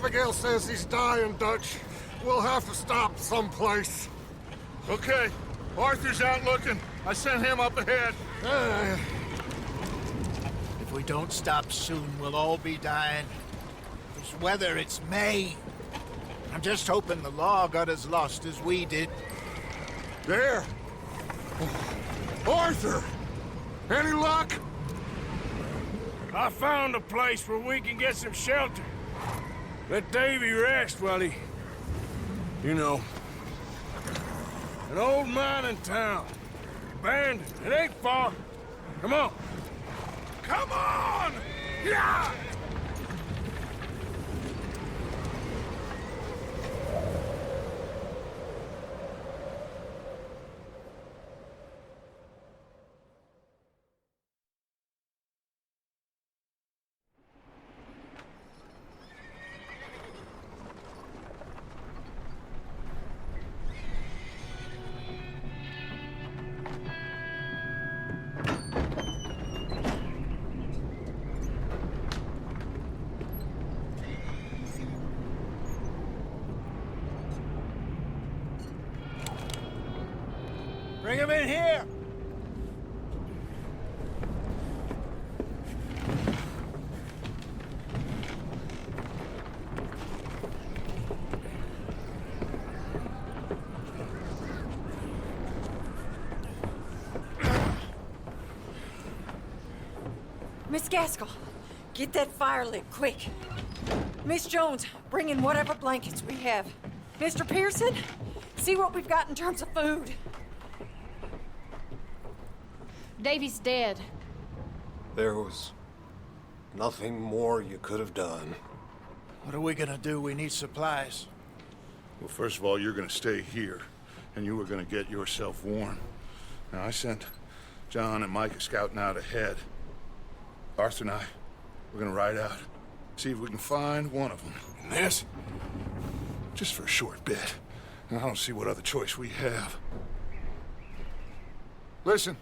Abigail says he's dying, Dutch. We'll have to stop someplace. Okay, Arthur's out looking. I sent him up ahead. If we don't stop soon, we'll all be dying. This weather, it's May. I'm just hoping the law got as lost as we did. There! Arthur! Any luck? I found a place where we can get some shelter. Let Davy rest while he... You know. An old mining town. Abandoned. It ain't far. Come on. Come on! Yeah! Bring him in here! Miss Gaskell, get that fire lit, quick. Miss Jones, bring in whatever blankets we have. Mr. Pearson, see what we've got in terms of food. Davy's dead. There was nothing more you could have done. What are we gonna do? We need supplies. Well, first of all, you're gonna stay here, and you were gonna get yourself warm. Now, I sent John and Micah scouting out ahead. Arthur and I, we're gonna ride out, see if we can find one of them. And this, just for a short bit. And I don't see what other choice we have. Listen.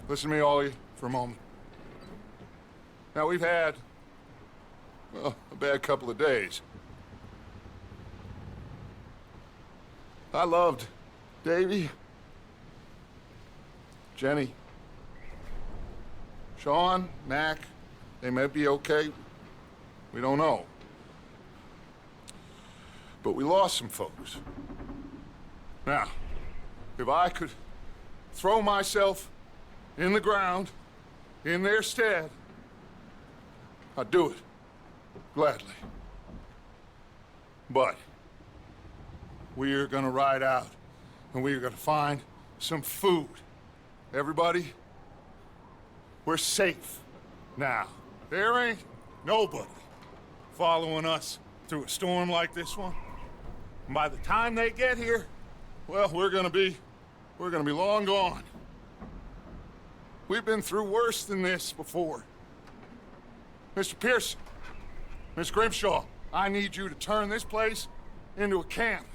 Listen to me, all of you, for a moment. Now, we've had, well, a bad couple of days. I loved Davy, Jenny, Sean, Mac. They may be okay. We don't know. But we lost some folks. Now, if I could throw myself in the ground, in their stead, I'd do it, gladly. But we're gonna ride out, and we're gonna find some food. Everybody, we're safe now. There ain't nobody following us through a storm like this one. And by the time they get here, well, we're gonna be long gone. We've been through worse than this before. Mr. Pearson, Miss Grimshaw, I need you to turn this place into a camp.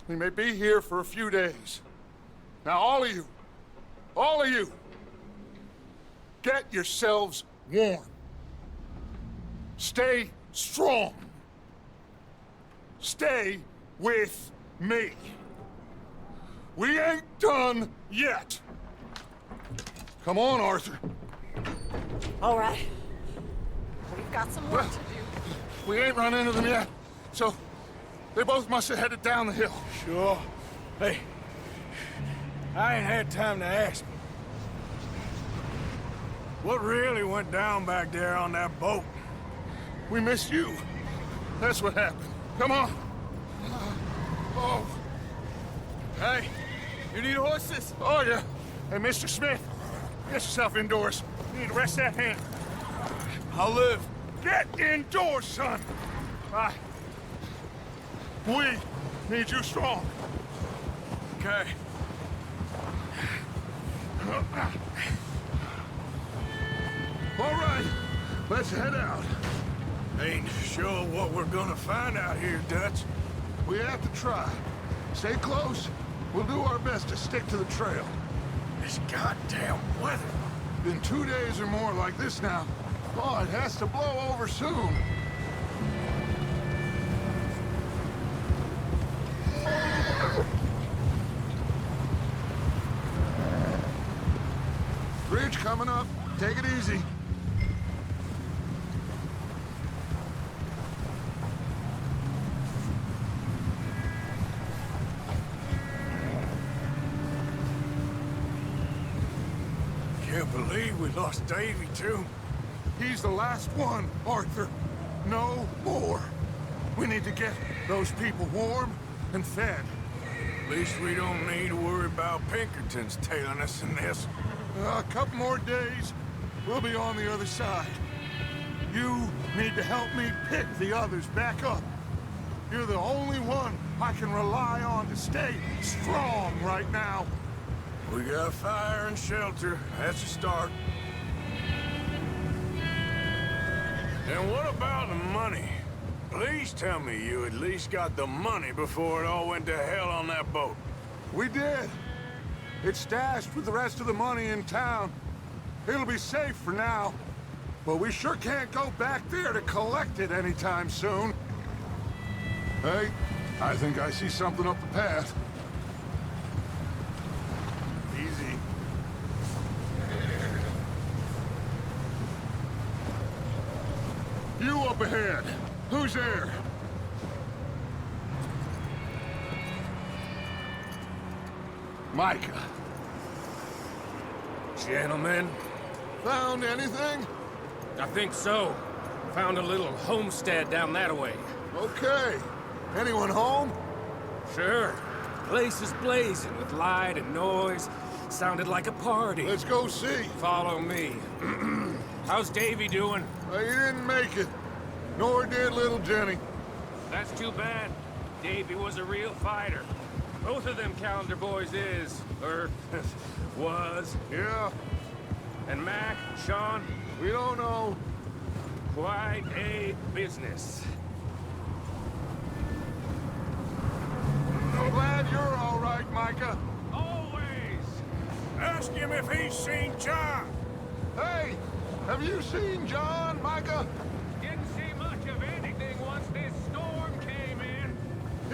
We may be here for a few days. Now, all of you, get yourselves warm. Stay strong. Stay with me. We ain't done yet. Come on, Arthur. All right. We've got some work to do. We ain't run into them yet, so they both must have headed down the hill. Sure. Hey, I ain't had time to ask. What really went down back there on that boat? We missed you. That's what happened. Come on. Oh. Hey, you need horses? Oh, yeah. Hey, Mr. Smith, get yourself indoors. You need to rest that hand. I'll live. Get indoors, son. We need you strong. Okay. All right, let's head out. Ain't sure what we're gonna find out here, Dutch. We have to try. Stay close. We'll do our best to stick to the trail. This goddamn weather. Been 2 days or more like this now. Oh, it has to blow over soon. coming up. Take it easy. Can't believe we lost Davy, too. He's the last one, Arthur. No more. We need to get those people warm and fed. At least we don't need to worry about Pinkertons tailing us in this. A couple more days, we'll be on the other side. You need to help me pick the others back up. You're the only one I can rely on to stay strong right now. We got fire and shelter. That's a start. And what about the money? Please tell me you at least got the money before it all went to hell on that boat. We did. It's stashed with the rest of the money in town. It'll be safe for now. But we sure can't go back there to collect it anytime soon. Hey, I think I see something up the path. Easy. You up ahead. Who's there? Micah. Gentlemen, Found anything? I think so. Found a little homestead down that way. Okay. Anyone home? Sure. Place is blazing with light and noise. Sounded like a party. Let's go see. Follow me. How's Davy doing? He didn't make it. Nor did little Jenny. That's too bad. Davy was a real fighter. Both of them calendar boys is, or was. Yeah, And Mac, Sean, we don't know. quite a business. I'm glad you're all right, Micah. Always! Ask him if he's seen John. Hey, have you seen John, Micah? Didn't see much of anything once this storm came in.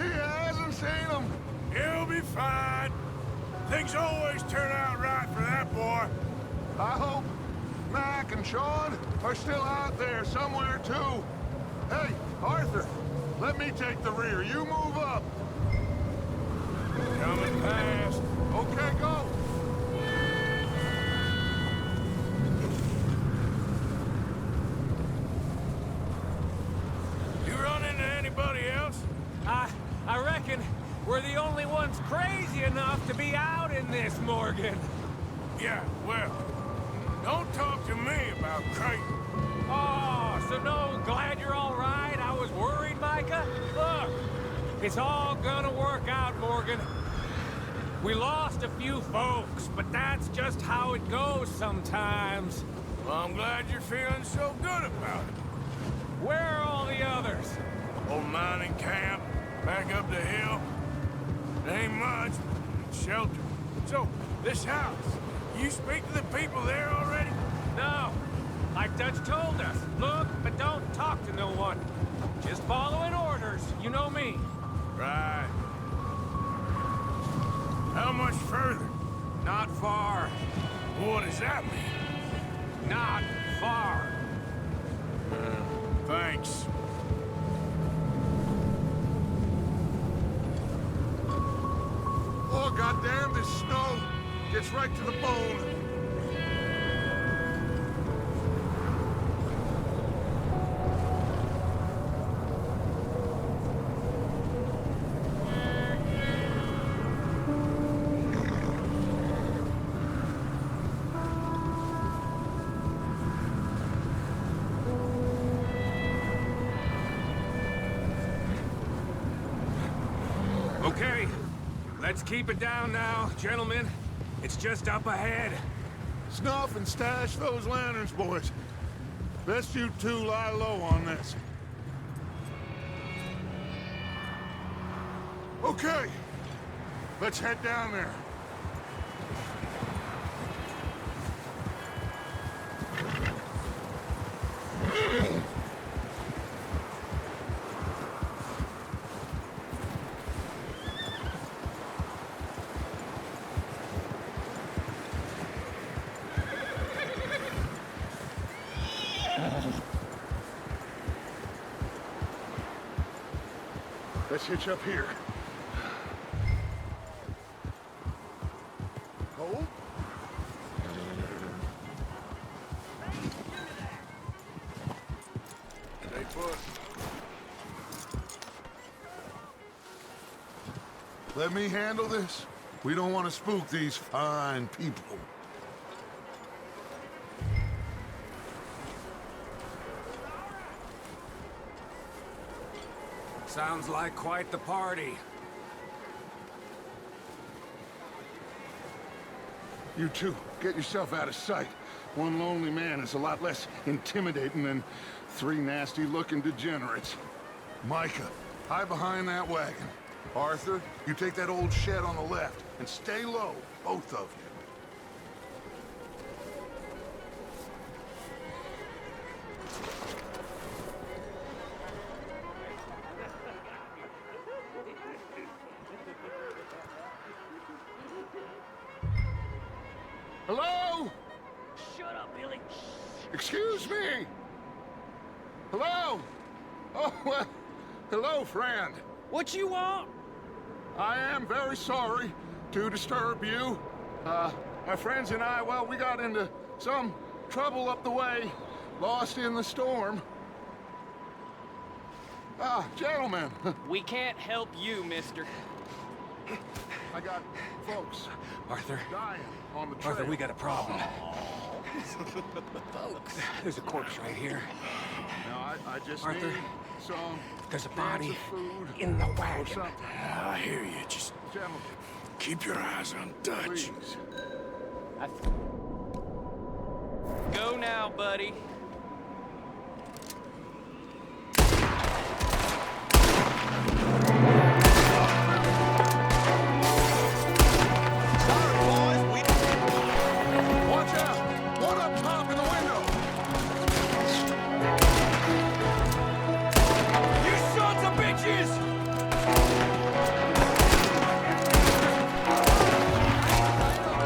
He hasn't seen him. He'll be fine. Things always turn out right for that boy. I hope Mac and Sean are still out there somewhere, too. Hey, Arthur, let me take the rear. You move up. Coming past. Okay, go. You run into anybody else? I reckon we're the only ones crazy enough to be out in this, Morgan. Yeah, well, don't talk to me about Creighton. Oh, so no, glad you're all right. I was worried, Micah. Look, it's all gonna work out, Morgan. We lost a few folks, but that's just how it goes sometimes. Well, I'm glad you're feeling so good about it. Where are all the others? Old mining camp, back up the hill. There ain't much. Shelter. So, this house, you speak to the people there already? No, like Dutch told us. Look, but don't talk to no one. Just following orders, you know me. Right. How much further? Not far. What does that mean? Not far. Thanks. Oh, goddamn, this snow gets right to the bone. Okay, let's keep it down now, gentlemen. It's just up ahead. Snuff and stash those lanterns, boys. Best you two lie low on this. Okay, let's head down there. Let's hitch up here. Hold. Stay put. Let me handle this. We don't want to spook these fine people. Sounds like quite the party. You two, get yourself out of sight. One lonely man is a lot less intimidating than three nasty-looking degenerates. Micah, hide behind that wagon. Arthur, you take that old shed on the left, and stay low, both of you. Hello? Shut up, Billy. Excuse me? Hello? Oh, well, hello, friend. What you want? I am very sorry to disturb you. My friends and I, well, we got into some trouble up the way, lost in the storm. Gentlemen, We can't help you, mister. I got folks Arthur, dying on the trail. Arthur, we got a problem. There's a corpse right here. Now, I just Arthur, need some there's a cans body of food in the or wagon. something. I hear you. Just Gentlemen, keep your eyes on Dutch. please. Go now, buddy. Watch out! One up top in the window! You sons of bitches!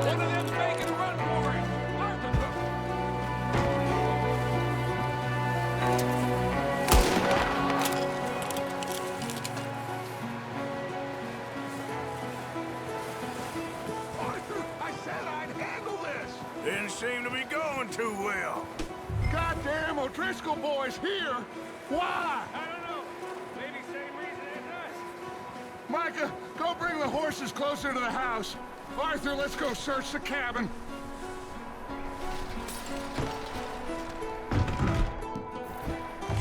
One of them's making a run for it. Arthur, Arthur, I said I'd handle this! Didn't seem to be going too well. Goddamn O'Driscoll boys here! Why? I don't know. Maybe same reason as us. Micah, go bring the horses closer to the house. Arthur, let's go search the cabin.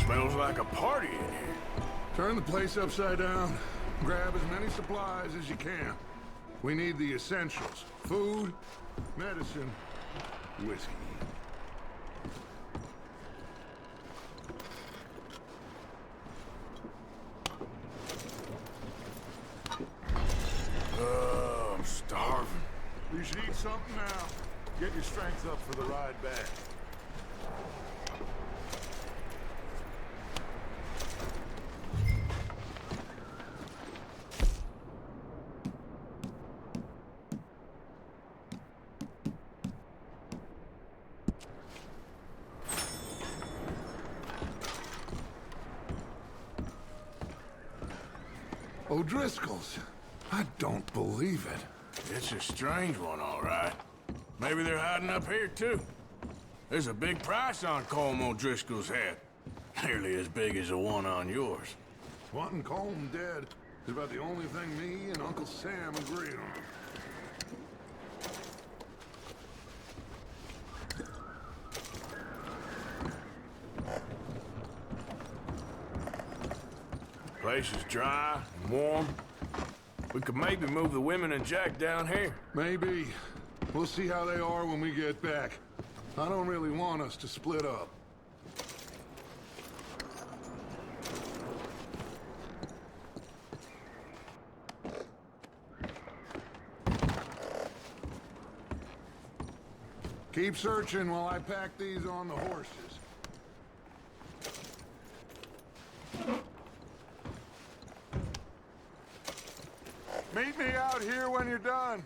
Smells like a party in here. Turn the place upside down. Grab as many supplies as you can. We need the essentials. Food, medicine, whiskey. I'm starving. You should eat something now. Get your strength up for the ride back. O'Driscoll's. I don't believe it. It's a strange one, all right. Maybe they're hiding up here, too. There's a big price on Colm O'Driscoll's head. Nearly as big as the one on yours. Wanting Colm dead is about the only thing me and Uncle Sam agree on. Place is dry and warm. We could maybe move the women and Jack down here. Maybe. We'll see how they are when we get back. I don't really want us to split up. Keep searching while I pack these on the horses. Meet me out here when you're done.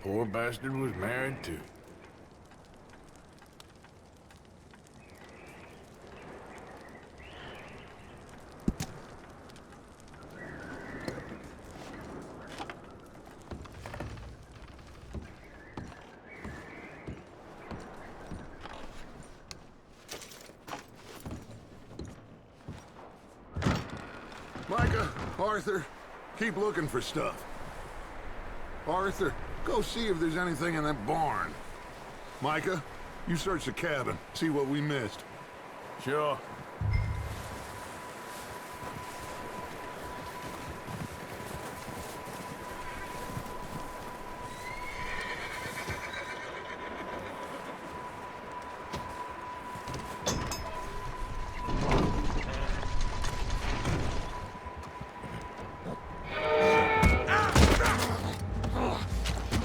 Poor bastard was married too. Micah, Arthur, keep looking for stuff. Arthur, go see if there's anything in that barn. Micah, you search the cabin, see what we missed. Sure.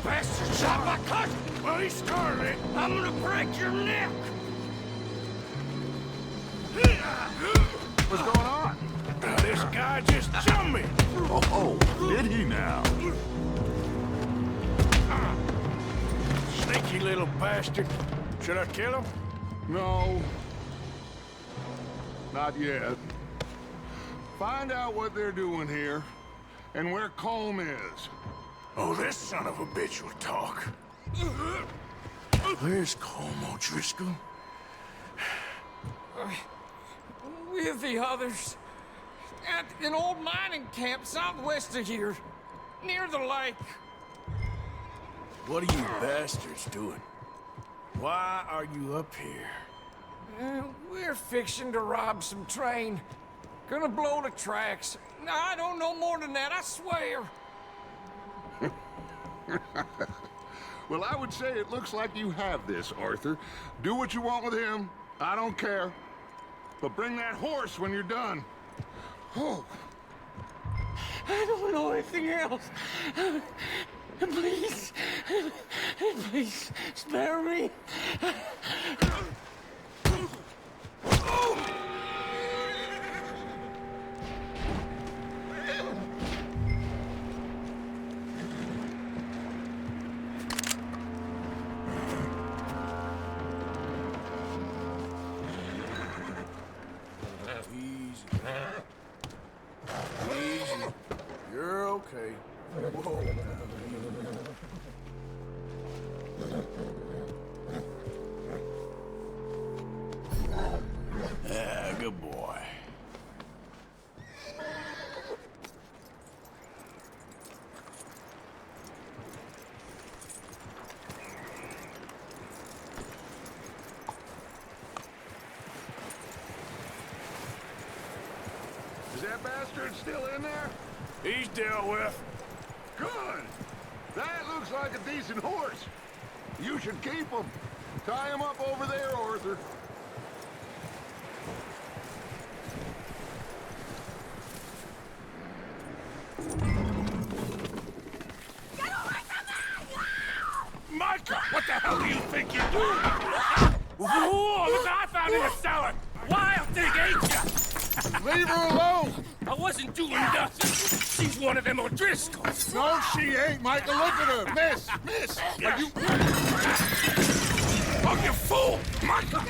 Bastard shot my cousin! Well, he started it. I'm gonna break your neck! What's going on? This guy just jumped me. Oh, did he now? Sneaky little bastard. Should I kill him? No. Not yet. Find out what they're doing here, and where Colm is. Oh, this son of a bitch will talk. Where's Colm O'Driscoll? With the others. At an old mining camp southwest of here. Near the lake. What are you bastards doing? Why are you up here? We're fixing to rob some train. Gonna blow the tracks. I don't know more than that, I swear. Well, I would say it looks like you have this, Arthur. Do what you want with him. I don't care. But bring that horse when you're done. Oh. I don't know anything else. Please. Please, spare me. Easy. You're okay. Whoa. Ah, good boy. Is that bastard still in there? He's dealt with. Good. That looks like a decent horse. You should keep him. Tie him up over there, Arthur. Micah, what the hell do you think you're doing? Whoa, look what I found in the cellar. Wild thing, ain't ya? Leave her alone. I wasn't doing nothing. She's one of them O'Driscolls. No, she ain't, Micah. Look at her. Miss. Are you... Oh, you fool! Micah!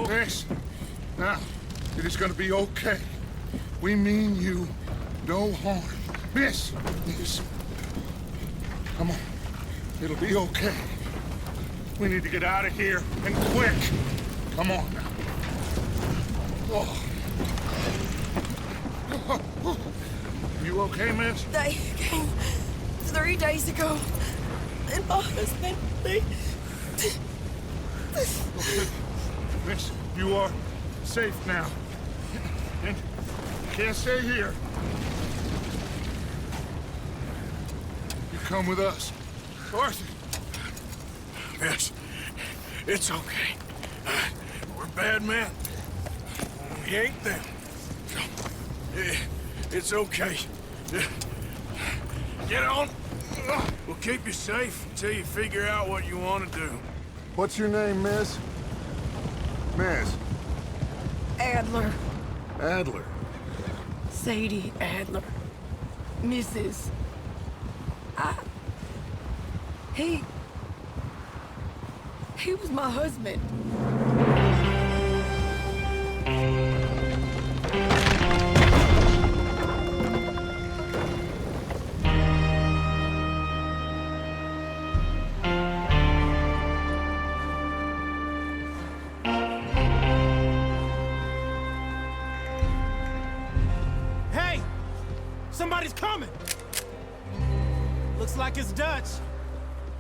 Miss. Now, it is gonna be okay. We mean you no harm. Miss. Come on. It'll be okay. We need to get out of here, and quick. Come on now. Oh. You okay, miss? They came 3 days ago. And my husband, they... Okay. Miss, you are safe now. And you can't stay here. You come with us. Arthur. Yes, it's okay. We're bad men. We ain't them. It's okay. Get on. We'll keep you safe until you figure out what you want to do. What's your name, miss? Miss. Adler. Adler. Sadie Adler. Mrs. He was my husband. Hey! Somebody's coming! Looks like it's Dutch.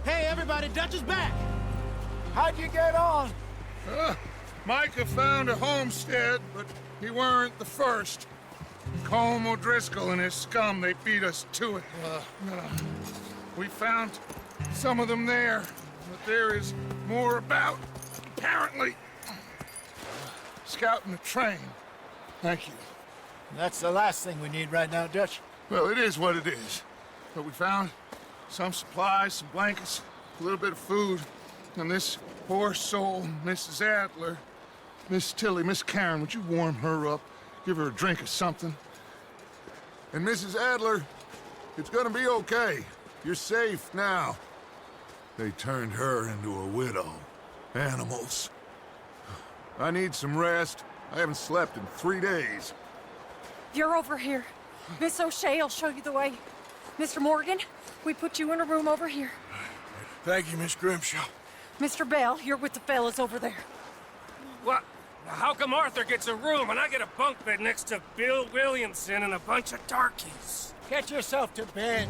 Hey, everybody, Dutch is back! How'd you get on? Micah found a homestead, but he weren't the first. Colm O'Driscoll and his scum, they beat us to it. We found some of them there, but there is more about, apparently. Scouting the train. Thank you. That's the last thing we need right now, Dutch. Well, it is what it is. But we found some supplies, some blankets, a little bit of food, and this poor soul, Mrs. Adler, Miss Tilly, Miss Karen, would you warm her up? Give her a drink or something? And Mrs. Adler, it's gonna be okay. You're safe now. They turned her into a widow. Animals. I need some rest. I haven't slept in 3 days. You're over here. Miss O'Shea will show you the way. Mr. Morgan, we put you in a room over here. Thank you, Miss Grimshaw. Mr. Bell, you're with the fellas over there. What? How come Arthur gets a room and I get a bunk bed next to Bill Williamson and a bunch of darkies? Get yourself to bed.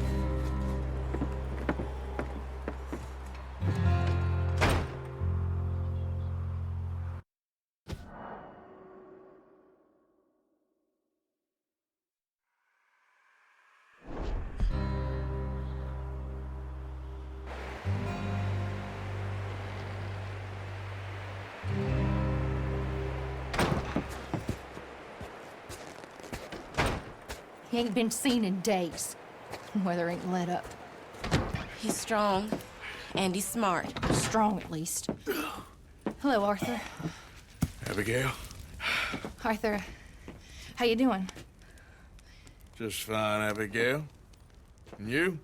He ain't been seen in days. Weather ain't let up. He's strong, and he's smart. Strong, at least. Hello, Arthur. Abigail? Arthur, how you doing? Just fine, Abigail. And you?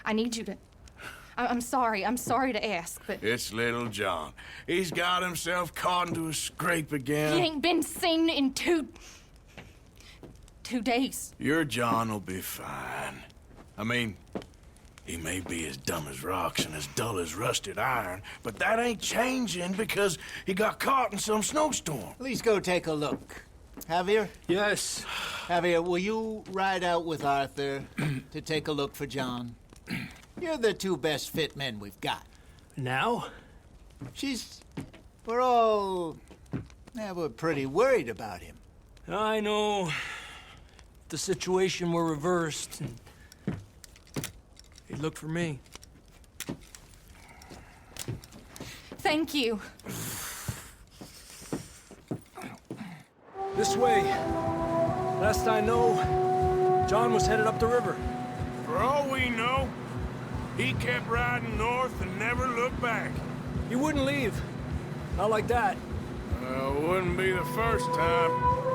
I need you to... I'm sorry to ask, but... It's little John. He's got himself caught into a scrape again. He ain't been seen in 2 days. Your John will be fine. I mean, he may be as dumb as rocks and as dull as rusted iron, but that ain't changing because he got caught in some snowstorm. Please go take a look. Javier? Yes. Javier, will you ride out with Arthur to take a look for John? You're the 2 best fit men we've got. Now? We're pretty worried about him. I know. If the situation were reversed, and he'd look for me. Thank you. This way. Last I know, John was headed up the river. For all we know, he kept riding north and never looked back. He wouldn't leave. Not like that. Wouldn't be the first time.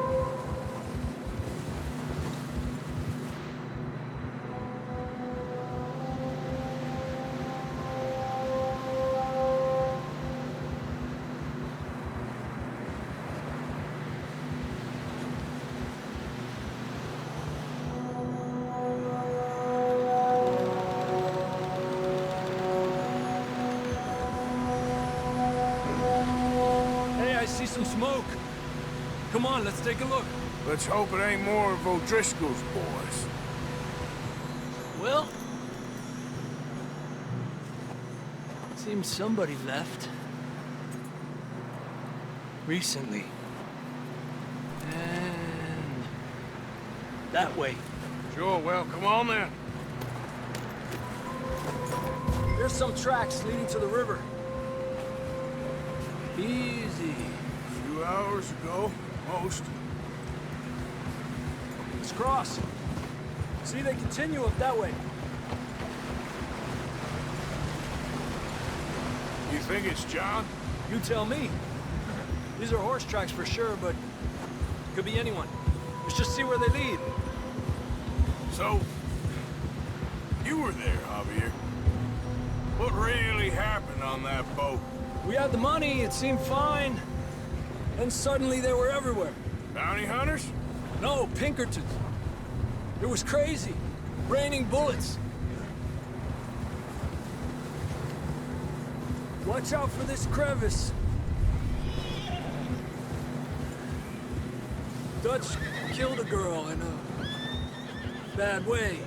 I see some smoke. Come on, let's take a look. Let's hope it ain't more of O'Driscoll's boys. Well, seems somebody left. Recently. And that way. Sure, well, come on then. There's some tracks leading to the river. Easy. A few hours ago, most. Let's cross. See, they continue up that way. You think it's John? You tell me. These are horse tracks for sure, but could be anyone. Let's just see where they lead. So, You were there, Javier. What really happened on that boat? We had the money, it seemed fine. Then suddenly they were everywhere. Bounty hunters? No, Pinkertons. It was crazy. Raining bullets. Watch out for this crevice. Dutch killed a girl in a bad way.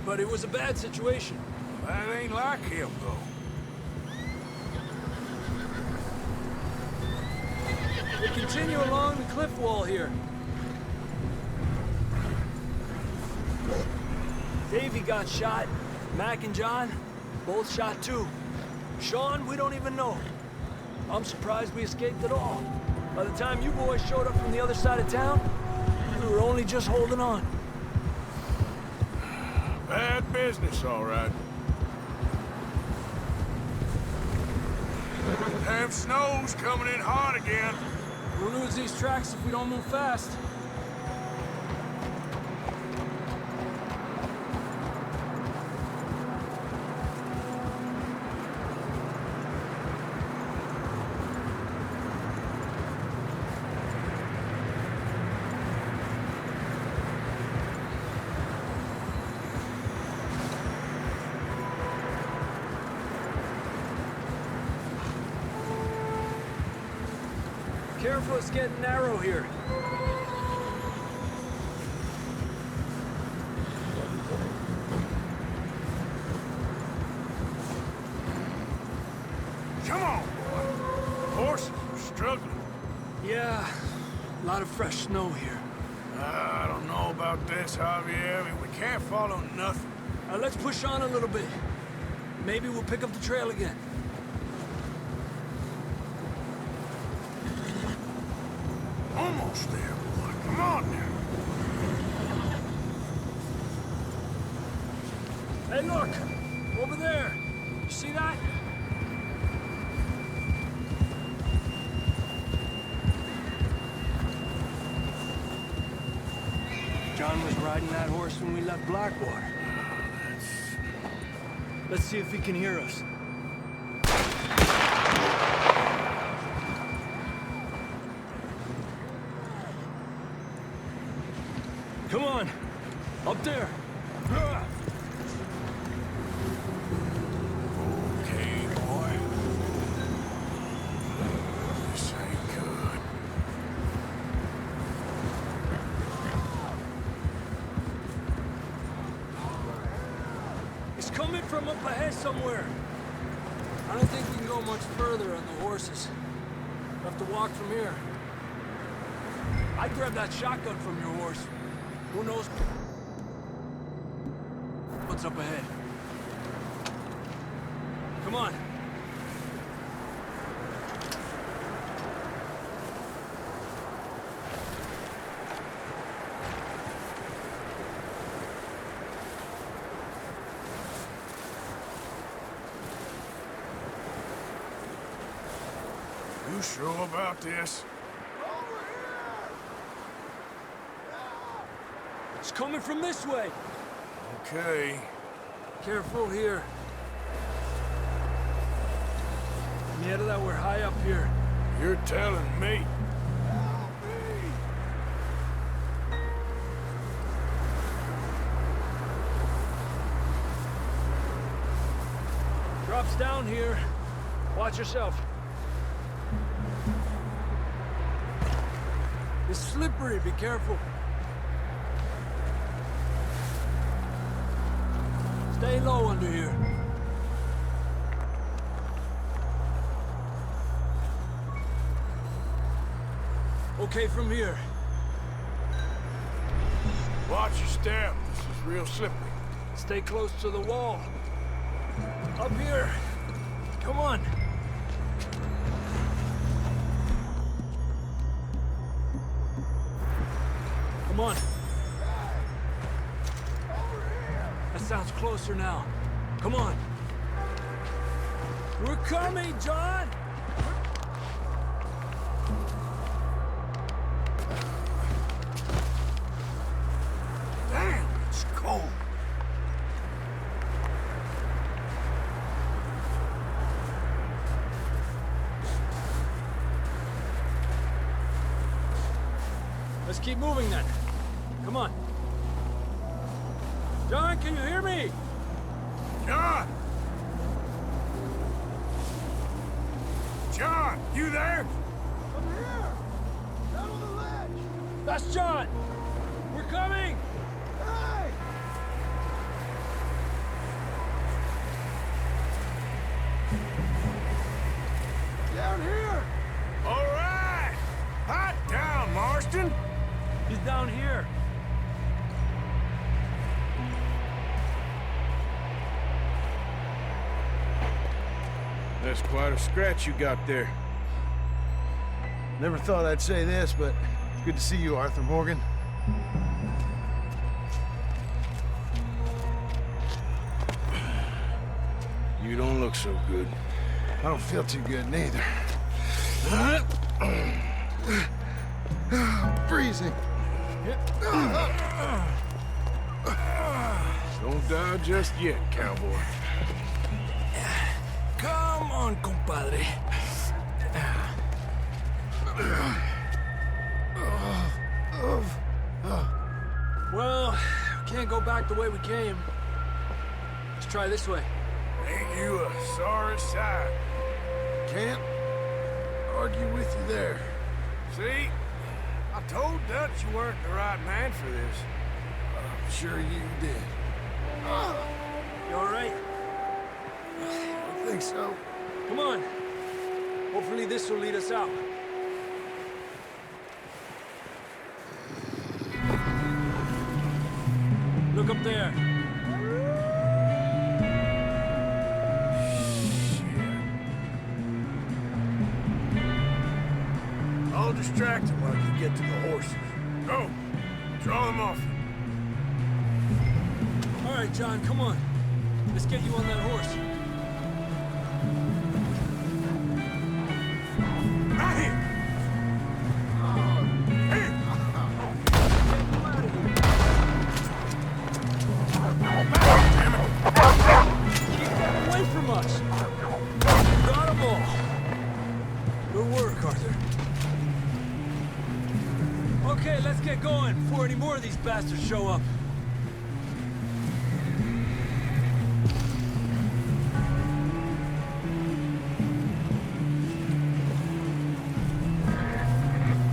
But it was a bad situation. That ain't like him, though. We continue along the cliff wall here. Davey got shot. Mac and John, both shot too. Sean, we don't even know. I'm surprised we escaped at all. By the time you boys showed up from the other side of town, we were only just holding on. Bad business, all right. Damn snow's coming in hot again. We'll lose these tracks if we don't move fast. Careful, it's getting narrow here. Come on, boy. Horses are struggling. Yeah, a lot of fresh snow here. I don't know about this, Javier. I mean, we can't follow nothing. Let's push on a little bit. Maybe we'll pick up the trail again. Almost there, boy. Come on now. Hey, look! Over there! You see that? John was riding that horse when we left Blackwater. Let's see if he can hear us. Come on! Up there! Okay, boy. This ain't good. It's coming from up ahead somewhere. I don't think we can go much further on the horses. We'll have to walk from here. I'd grab that shotgun from your horse. Who knows what's up ahead? Come on. You sure about this? It's coming from this way. Okay. Careful here. Mierda, that we're high up here. You're telling me. Drops down here. Watch yourself. It's slippery, be careful. Stay low under here. Okay from here. Watch your step. This is real slippery. Stay close to the wall. Up here. Come on. Come on. That sounds closer now. Come on. We're coming, John! Damn, it's cold. Let's keep moving then. Come on. John, can you hear me? John! John, you there? I'm here! Down on the ledge! That's John! We're coming! Hey! Down here! All right! Hot down, Marston! He's down here. That's quite a scratch you got there. Never thought I'd say this, but it's good to see you, Arthur Morgan. You don't look so good. I don't feel too good neither. Freezing. Don't die just yet, cowboy. Come on, compadre. Well, we can't go back the way we came. Let's try this way. Ain't you a sorry sight? Can't argue with you there. See? I told Dutch you weren't the right man for this. I'm sure you did. You all right? I think so. Come on. Hopefully this will lead us out. Look up there. I'll distract him while you get to the horses. Go! Draw them off. All right, John, come on. Let's get you on that horse. Right here! Here! Keep them away from us. Got them all. Good work, Arthur. Okay, let's get going before any more of these bastards show up.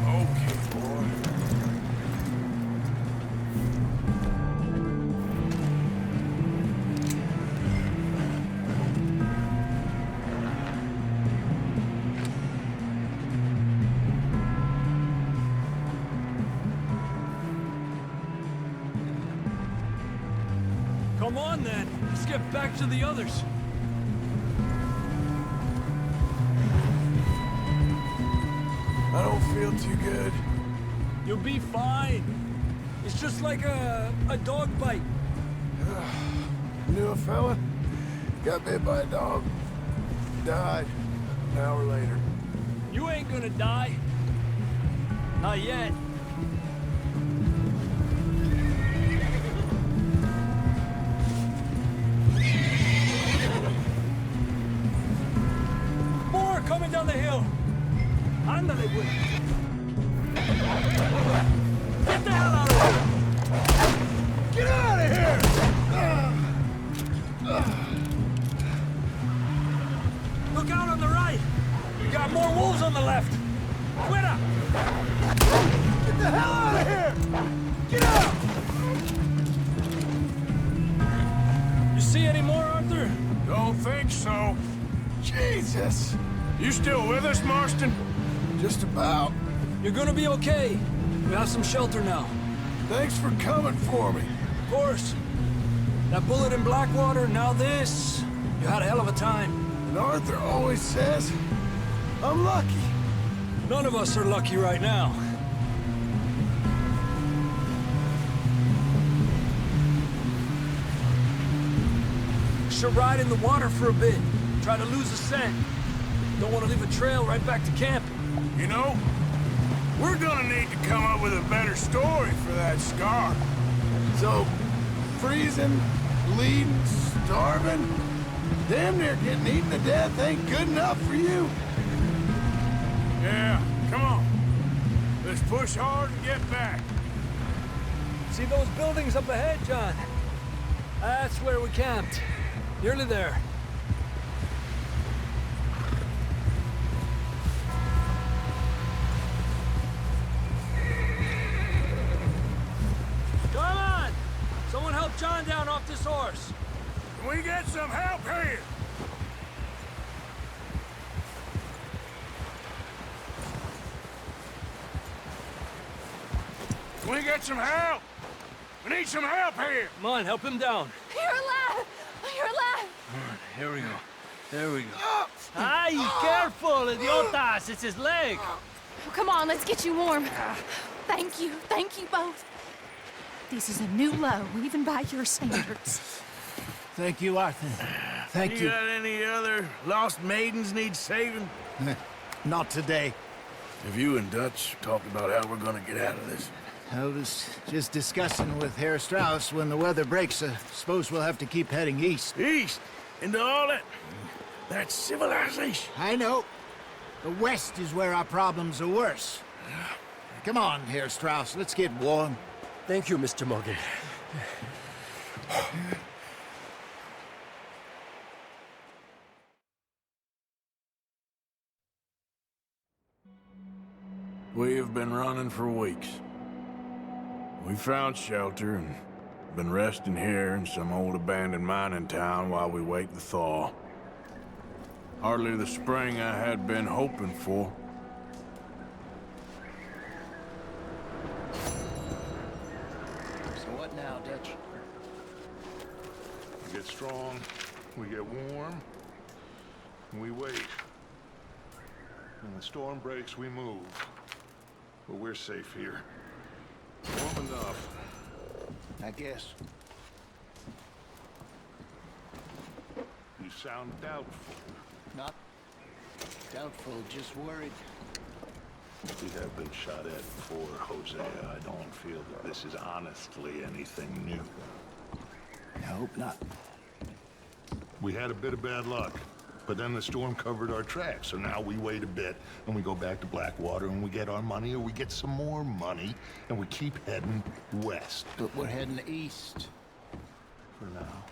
Okay, boy. Come on, then. Let's get back to the others. I don't feel too good. You'll be fine. It's just like a dog bite. Knew a fella, got bit by a dog, died an hour later. You ain't gonna die. Not yet. More coming down the hill. Ándale, güey. Get the hell out of here! Get out of here! Look out on the right. We got more wolves on the left. Fuera! Get the hell out of here! Get out! You see any more, Arthur? Don't think so. Jesus! You still with us, Marston? Just about. You're gonna be okay. We have some shelter now. Thanks for coming for me. Of course. That bullet in Blackwater, now this. You had a hell of a time. And Arthur always says, I'm lucky. None of us are lucky right now. Should ride in the water for a bit. Try to lose the scent. Don't want to leave a trail right back to camp. You know, we're gonna need to come up with a better story for that scar. So, freezing, bleeding, starving, damn near getting eaten to death ain't good enough for you. Yeah, come on. Let's Let's push hard and get back. See those buildings up ahead, John? That's where we camped. Nearly there. Come on! Someone help John down off this horse. Can we get some help here? Can we get some help? We need some help here! Come on, help him down. You're alive! You're alive! All right, here we go. There we go. Ay, careful, idiotas! It's his leg. Oh, come on, let's get you warm. Thank you both. This is a new low, even by your standards. Thank you, Arthur. Thank You got any other lost maidens need saving? Not today. Have you and Dutch talked about how we're gonna get out of this? I was just discussing with Herr Strauss when the weather breaks. Suppose we'll have to keep heading east. East? Into all that... That's civilization. I know. The west is where our problems are worse. Come on, Herr Strauss, let's get warm. Thank you, Mr. Morgan. We have been running for weeks. We found shelter and been resting here in some old abandoned mining town while we wait the thaw. Hardly the spring I had been hoping for. So what now, Dutch? We get strong, we get warm, and we wait. When the storm breaks, we move. But we're safe here. Warm enough. I guess. You sound doubtful. Not doubtful, just worried. We have been shot at before, Hosea. I don't feel that this is honestly anything new. I hope not. We had a bit of bad luck, but then the storm covered our tracks, so now we wait a bit, and we go back to Blackwater, and we get our money, or we get some more money, and we keep heading west. But we're heading east. For now.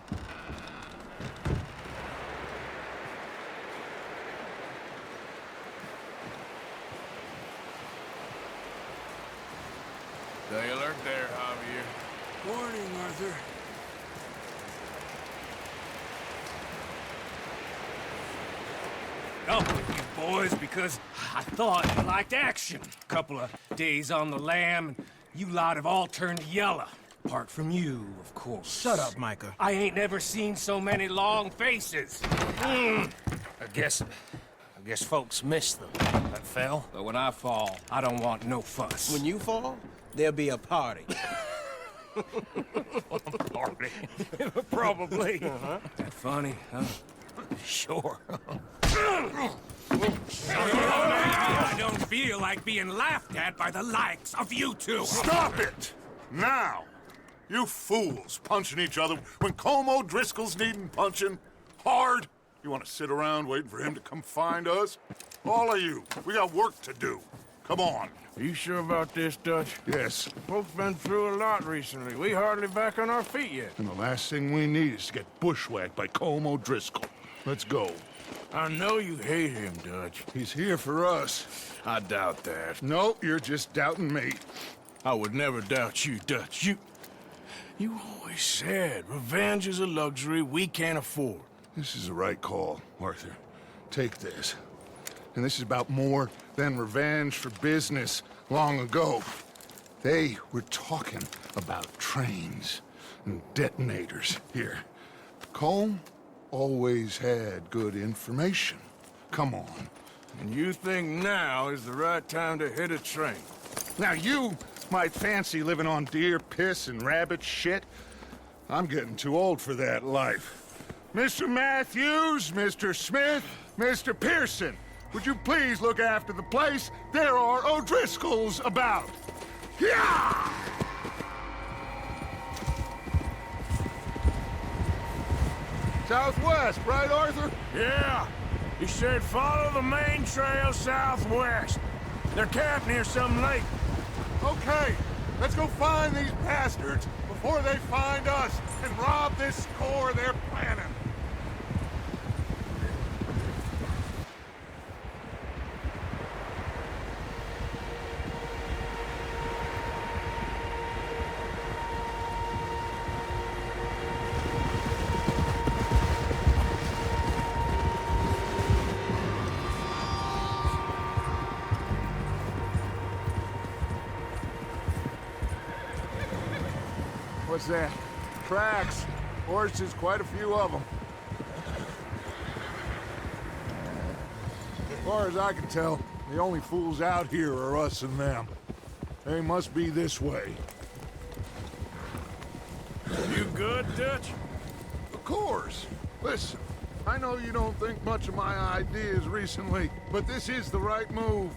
Stay alert there, Javier. Morning, Arthur. Up with you boys because I thought you liked action. Couple of days on the lam, and you lot have all turned yellow. Apart from you, of course. Shut up, Micah. I ain't never seen so many long faces. I guess folks miss them. I fell, but when I fall, I don't want no fuss. When you fall, there'll be a party. Party? Probably. That funny, huh? Sure. I don't feel like being laughed at by the likes of you two. Stop it! Now! You fools punching each other when Como Driscoll's needing punching. Hard! You want to sit around waiting for him to come find us? All of you, we got work to do. Come on. Are you sure about this, Dutch? Yes. Folks been through a lot recently. We hardly back on our feet yet. And the last thing we need is to get bushwhacked by Como Driscoll. Let's go. I know you hate him, Dutch. He's here for us. I doubt that. No, you're just doubting me. I would never doubt you, Dutch. You always said revenge is a luxury we can't afford. This is the right call, Arthur. Take this. And this is about more than revenge for business long ago. They were talking about trains and detonators here. Colm always had good information. Come on. And you think now is the right time to hit a train? Now you might fancy living on deer piss and rabbit shit. I'm getting too old for that life. Mr. Matthews, Mr. Smith, Mr. Pearson, would you please look after the place? There are O'Driscolls about. Yeah! Southwest, right, Arthur? Yeah. He said follow the main trail southwest. They're camped near some lake. Okay, let's go find these bastards before they find us and rob this score they're planning. What's that? Tracks. Horses, quite a few of them. As far as I can tell, the only fools out here are us and them. They must be this way. You good, Dutch? Of course. Listen, I know you don't think much of my ideas recently, but this is the right move.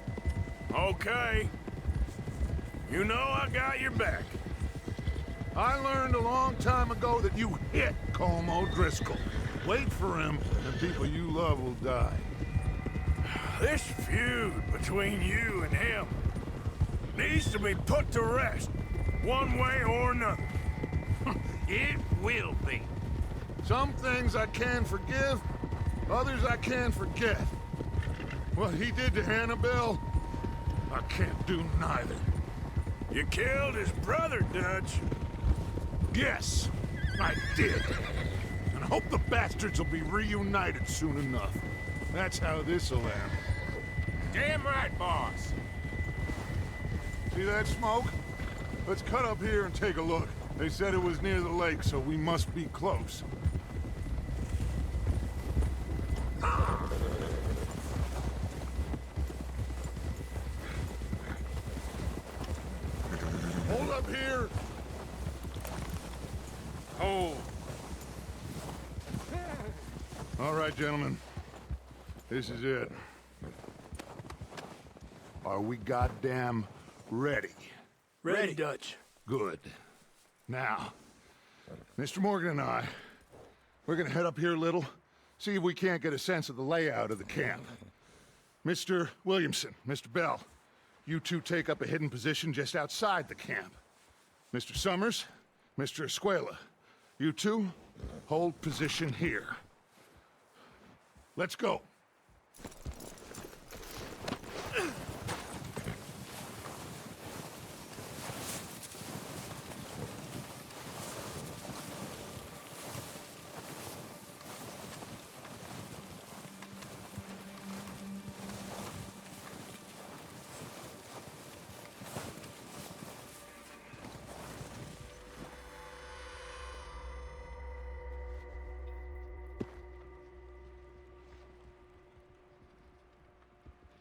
Okay. You know I got your back. I learned a long time ago that you hit Colm O'Driscoll. Wait for him, and people you love will die. This feud between you and him needs to be put to rest, one way or another. It will be. Some things I can forgive, others I can forget. What he did to Annabelle, I can't do neither. You killed his brother, Dutch. Yes, I did. And I hope the bastards will be reunited soon enough. That's how this'll end. Damn right, boss. See that smoke? Let's cut up here and take a look. They said it was near the lake, so we must be close. Hold up here. Oh. All right, gentlemen. This is it. Are we goddamn ready? Ready, Dutch. Good. Now, Mr. Morgan and I, we're gonna head up here a little, see if we can't get a sense of the layout of the camp. Mr. Williamson, Mr. Bell, you two take up a hidden position just outside the camp. Mr. Summers, Mr. Escuela, you two hold position here. Let's go.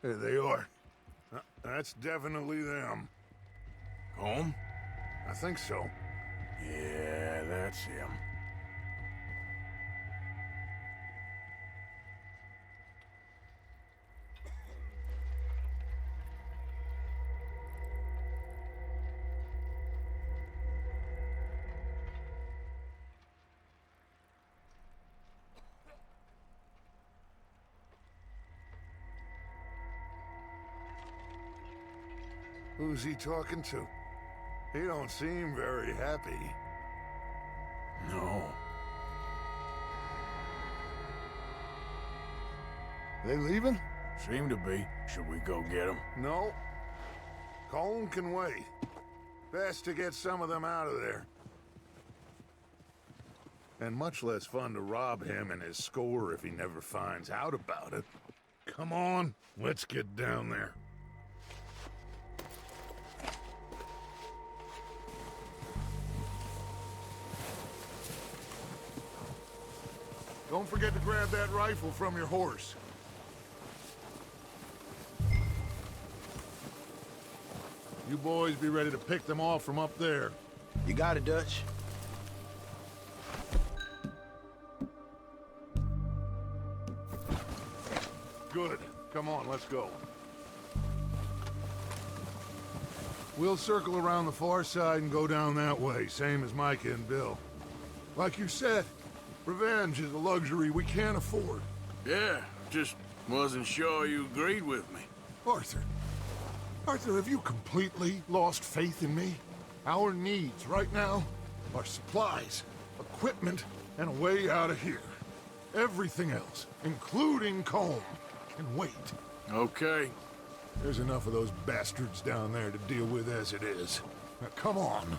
There they are. That's definitely them. Home? I think so. Yeah, that's him. Who's he talking to? He don't seem very happy. No. They leaving? Seem to be. Should we go get him? No. Colm can wait. Best to get some of them out of there. And much less fun to rob him and his score if he never finds out about it. Come on, let's get down there. Don't forget to grab that rifle from your horse. You boys be ready to pick them off from up there. You got it, Dutch. Good. Come on, let's go. We'll circle around the far side and go down that way, same as Micah and Bill. Like you said, revenge is a luxury we can't afford. Yeah, just wasn't sure you agreed with me. Arthur, Arthur, have you completely lost faith in me? Our needs right now are supplies, equipment, and a way out of here. Everything else, including Colm, can wait. Okay. There's enough of those bastards down there to deal with as it is. Now, come on.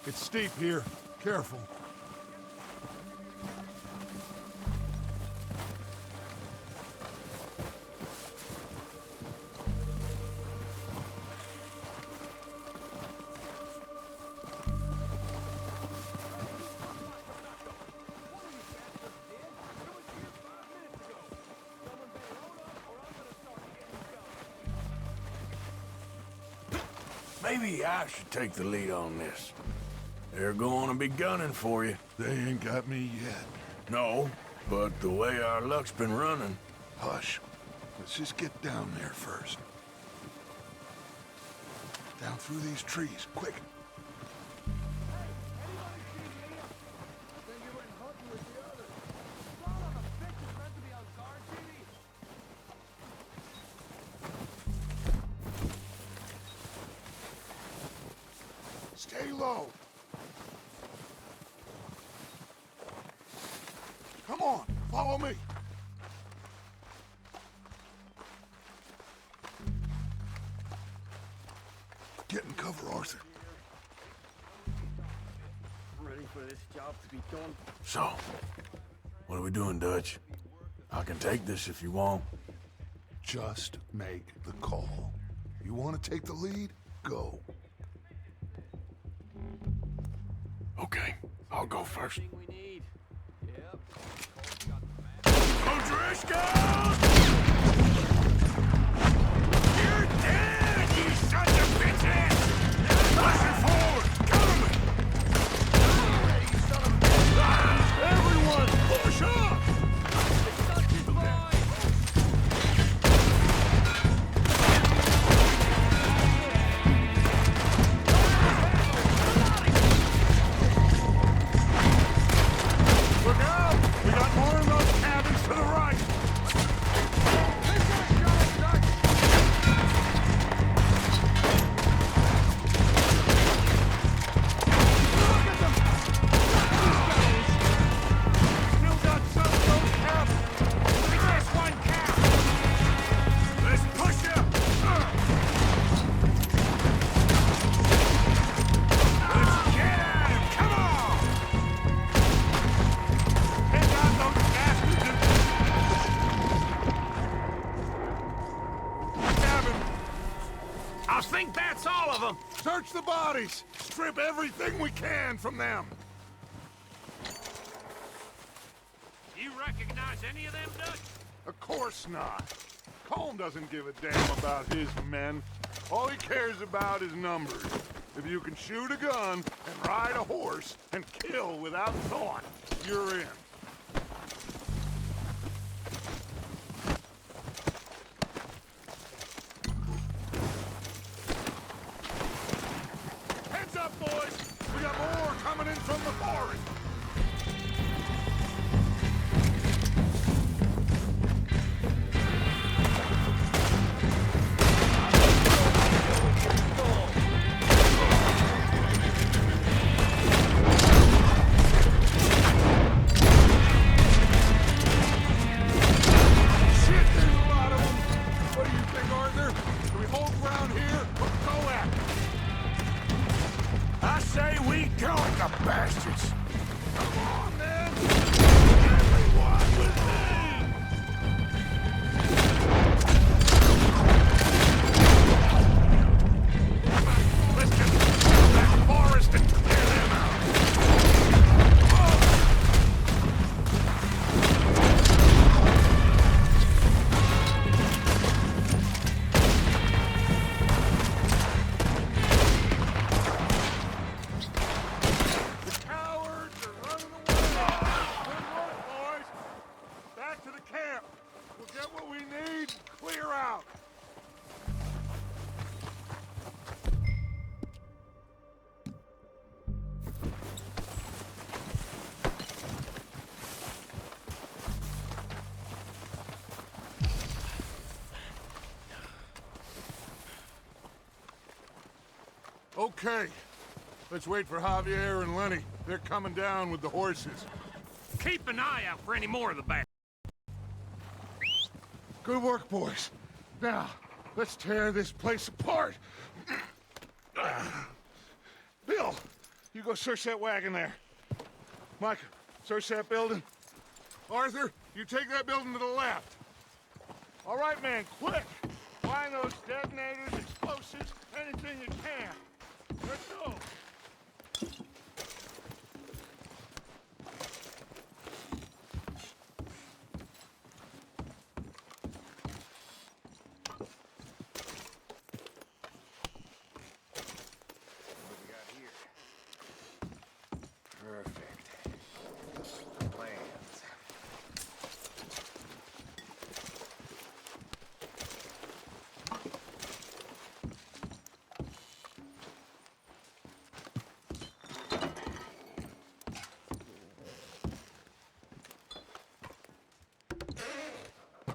It's steep here. Careful. Maybe I should take the lead on this. They're going to be gunning for you. They ain't got me yet. No, but the way our luck's been running... Hush. Let's just get down there first. Down through these trees, quick. Stay low. Come on, follow me. Get in cover, Arthur. Ready for this job to be done. So, what are we doing, Dutch? I can take this if you want. Just make the call. You want to take the lead? Go. Okay, I'll go first. Everything we need. Yep. O'Driscoll! You're dead, you sons of bitches! Pushing forward! Cover me! Everyone, push up! Look out! We got more in those cabins to the right! Still got some of those cabins! Make this one count! Let's push him! Let's get at him! Come on! Take out those bastards and... Cabin! I think that's all of them. Search the bodies! Strip everything we can from them! You recognize any of them, Dutch? Of course not. Colm doesn't give a damn about his men. All he cares about is numbers. If you can shoot a gun and ride a horse and kill without thought, you're in. Heads up, boys! We got more coming in from the forest! Shit, there's a lot of them! What do you think, Arthur? Do we hold ground here or go at them? I say we go at the bastards! Come on, man! Everyone with me! Let's get through that forest and clear them out! Okay. Let's wait for Javier and Lenny. They're coming down with the horses. Keep an eye out for any more of the band. Good work, boys. Now, let's tear this place apart. Bill, you go search that wagon there. Mike, search that building. Arthur, you take that building to the left. All right, man, quick. Find those detonators, explosives, anything you can. Let's go.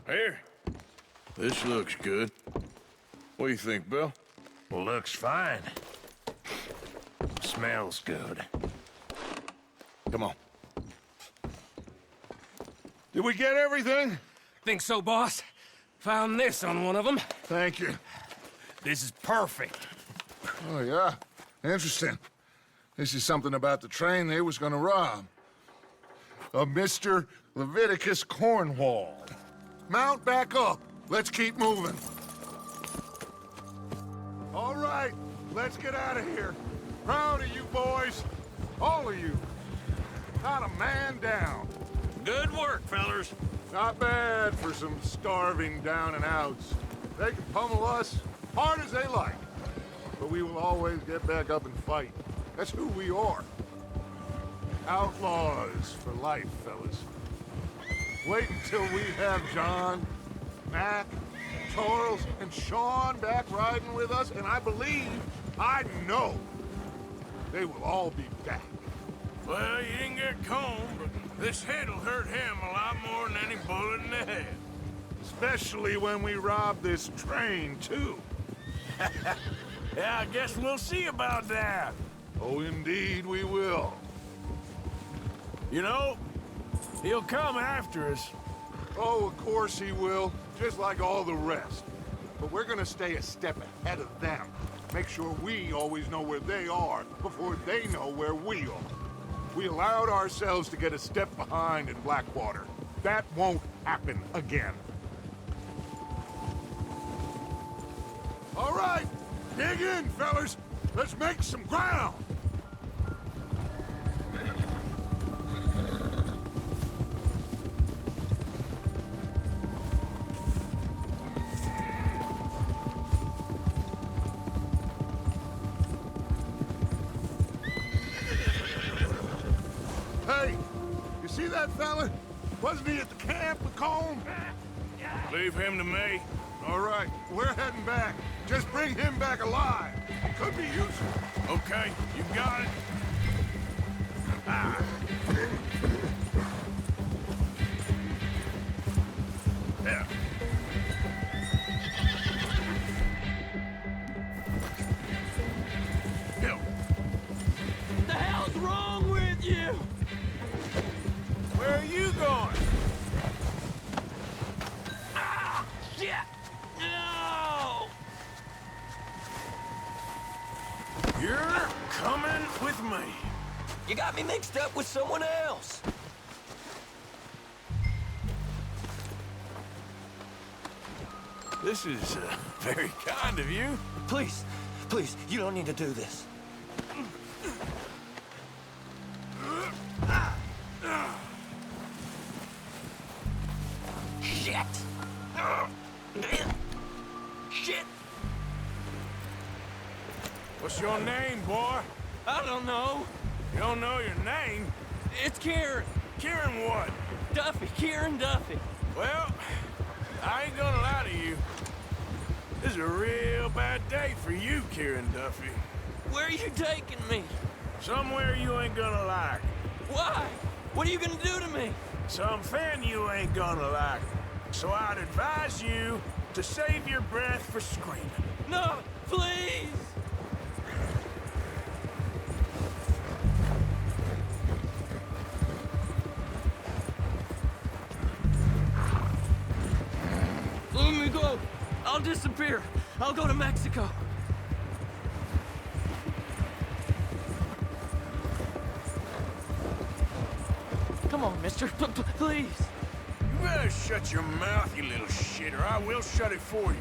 Here. This looks good. What do you think, Bill? Looks fine. Smells good. Come on. Did we get everything? Think so, boss? Found this on one of them. Thank you. This is perfect. Oh, yeah? Interesting. This is something about the train they was gonna rob. A Mr. Leviticus Cornwall. Mount back up. Let's keep moving. All right, let's get out of here. Proud of you boys. All of you. Not a man down. Good work, fellers. Not bad for some starving down and outs. They can pummel us hard as they like. But we will always get back up and fight. That's who we are. Outlaws for life, fellas. Wait until we have John, Mac, Charles, and Sean back riding with us, and I know, they will all be back. Well, you didn't get Combe, but this head'll hurt him a lot more than any bullet in the head. Especially when we rob this train, too. Yeah, I guess we'll see about that. Oh, indeed we will. You know, he'll come after us. Oh, of course he will, just like all the rest. But we're gonna stay a step ahead of them. Make sure we always know where they are before they know where we are. We allowed ourselves to get a step behind in Blackwater. That won't happen again. All right, dig in, fellas. Let's make some ground. Hey, you see that fella? Wasn't he at the camp with Combe? Leave him to me. All right, we're heading back. Just bring him back alive. It could be useful. Okay, you got it. Yeah. Bill. What the hell's wrong with you? Where are you going? Ah! Shit! No! You're coming with me. You got me mixed up with someone else. This is very kind of you. Please, please, you don't need to do this. Shit! Shit! What's your name, boy? I don't know. You don't know your name? It's Kieran. Kieran what? Duffy. Kieran Duffy. Well, I ain't gonna lie to you. This is a real bad day for you, Kieran Duffy. Where are you taking me? Somewhere you ain't gonna like. Why? What are you gonna do to me? Something you ain't gonna like. So I'd advise you to save your breath for screaming. No, please! I'll disappear. I'll go to Mexico. Come on, mister. Please. You better shut your mouth, you little shit, or I will shut it for you.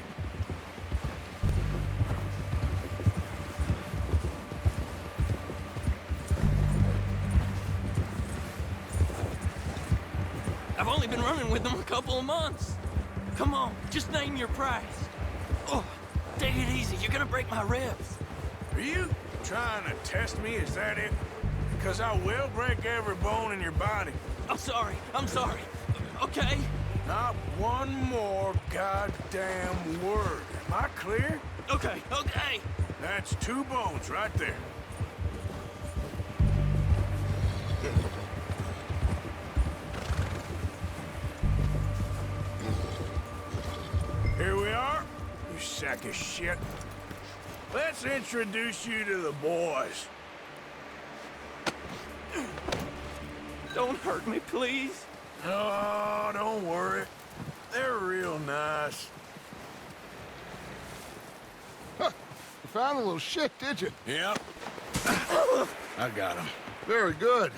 I've only been running with them a couple of months. Come on, just name your price. Oh, take it easy. You're gonna break my ribs. Are you trying to test me? Is that it? Because I will break every bone in your body. I'm sorry. Okay? Not one more goddamn word. Am I clear? Okay. That's 2 bones right there. Here we are, you sack of shit. Let's introduce you to the boys. Don't hurt me, please. Oh, don't worry. They're real nice. Huh. You found a little shit, did you? Yep. I got him. Very good.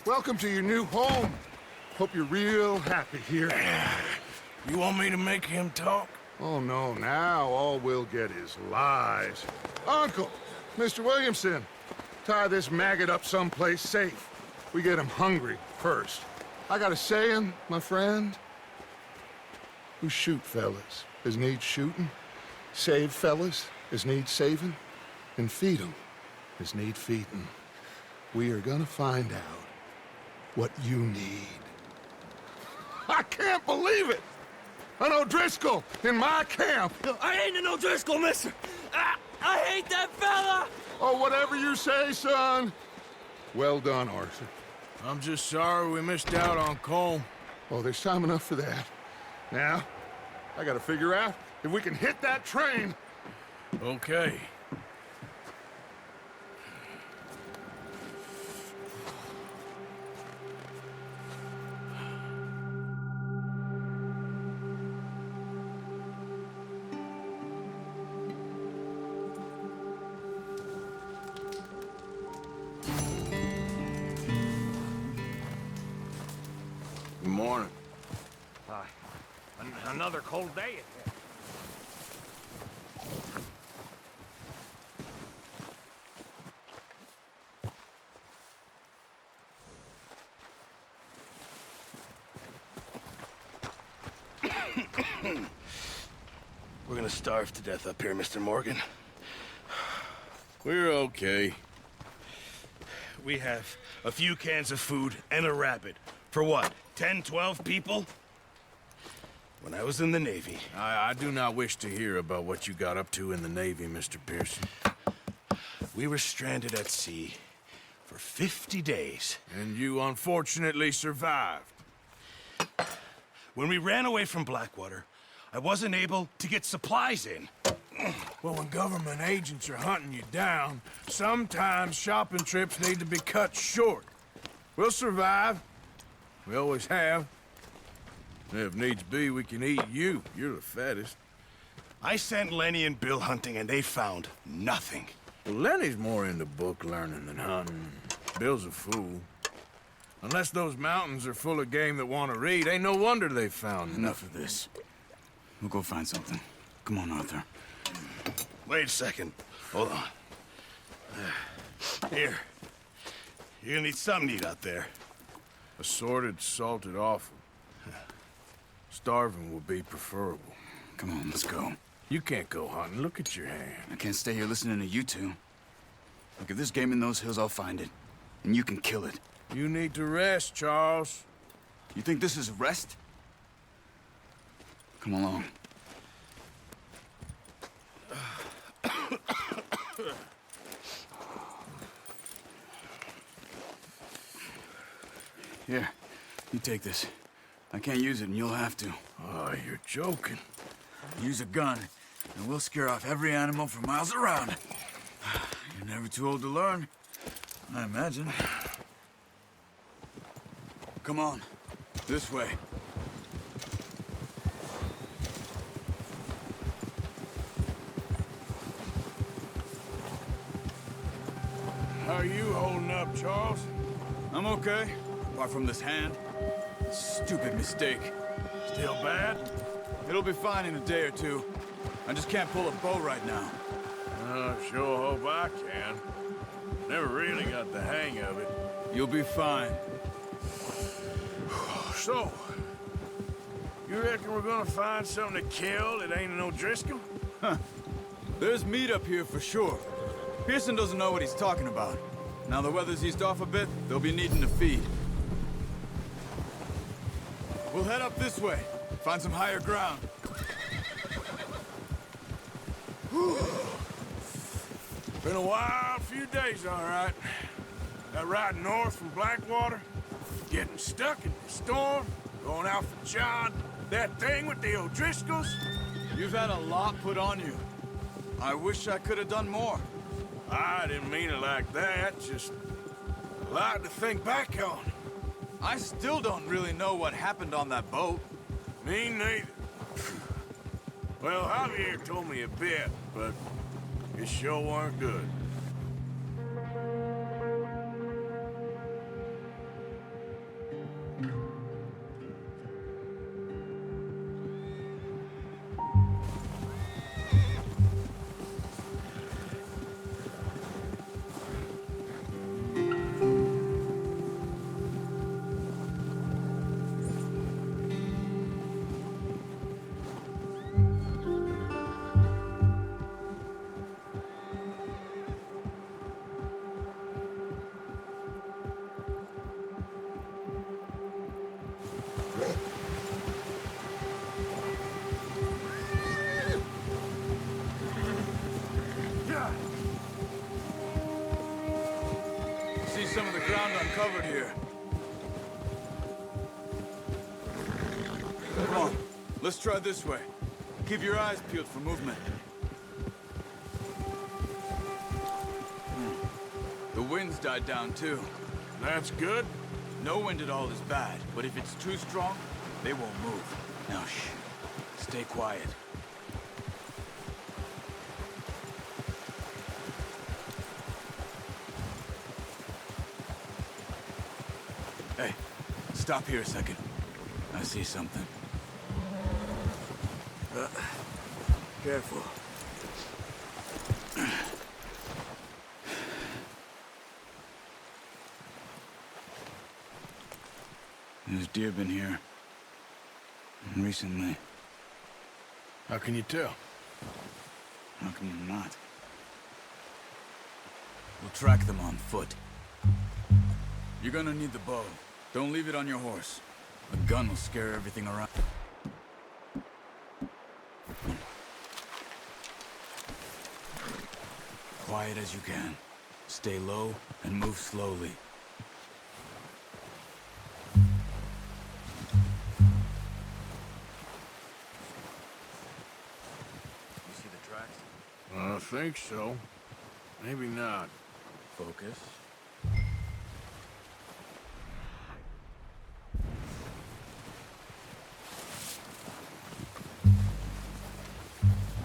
Welcome to your new home. Hope you're real happy here. You want me to make him talk? Oh, no, now all we'll get is lies. Uncle, Mr. Williamson, tie this maggot up someplace safe. We get him hungry first. I got a saying, my friend. Who shoot fellas as need shooting, save fellas as need saving, and feed 'em as need feeding. We are gonna find out what you need. I can't believe it! An O'Driscoll in my camp! I ain't an O'Driscoll, mister! I hate that fella! Oh, whatever you say, son. Well done, Arthur. I'm just sorry we missed out on Colm. Oh, there's time enough for that. Now, I gotta figure out if we can hit that train. Okay. Good morning. Another cold day ahead. We're gonna starve to death up here, Mr. Morgan. We're okay. We have a few cans of food and a rabbit. For what, 10, 12 people? When I was in the Navy... I do not wish to hear about what you got up to in the Navy, Mr. Pearson. We were stranded at sea for 50 days. And you unfortunately survived. When we ran away from Blackwater, I wasn't able to get supplies in. Well, when government agents are hunting you down, sometimes shopping trips need to be cut short. We'll survive. We always have. If needs be, we can eat you. You're the fattest. I sent Lenny and Bill hunting, and they found nothing. Well, Lenny's more into book learning than hunting. Bill's a fool. Unless those mountains are full of game that want to read, ain't no wonder they found Enough of this. We'll go find something. Come on, Arthur. Wait a second. Hold on. Here. You're gonna need something to eat out there. Assorted, salted offal. Starving will be preferable. Come on, let's go. You can't go hunting. Look at your hand. I can't stay here listening to you two. Look, if there's game in those hills, I'll find it. And you can kill it. You need to rest, Charles. You think this is rest? Come along. Here, you take this. I can't use it, and you'll have to. Oh, you're joking. Use a gun, and we'll scare off every animal for miles around. You're never too old to learn, I imagine. Come on, this way. How are you holding up, Charles? I'm okay, apart from this hand. Stupid mistake. Still bad? It'll be fine in a day or two. I just can't pull a bow right now. I sure hope I can. Never really got the hang of it. You'll be fine. So, you reckon we're gonna find something to kill that ain't an O'Driscoll? Huh. There's meat up here for sure. Pearson doesn't know what he's talking about. Now the weather's eased off a bit, they'll be needing to feed. We'll head up this way. Find some higher ground. Been a wild few days, all right. That ride north from Blackwater, getting stuck in the storm, going out for John, that thing with the O'Driscolls. You've had a lot put on you. I wish I could have done more. I didn't mean it like that, just a lot to think back on. I still don't really know what happened on that boat. Me neither. Well, Javier told me a bit, but it sure weren't good. See some of the ground uncovered here. Come on, let's try this way. Keep your eyes peeled for movement. The wind's died down too. That's good. No wind at all is bad, but if it's too strong, they won't move. Now shh, stay quiet. Hey, stop here a second. I see something. Careful. There's deer been here. Recently. How can you tell? How come you're not? We'll track them on foot. You're gonna need the bow. Don't leave it on your horse. A gun will scare everything around. Quiet as you can. Stay low and move slowly. You see the tracks? I think so. Maybe not. Focus.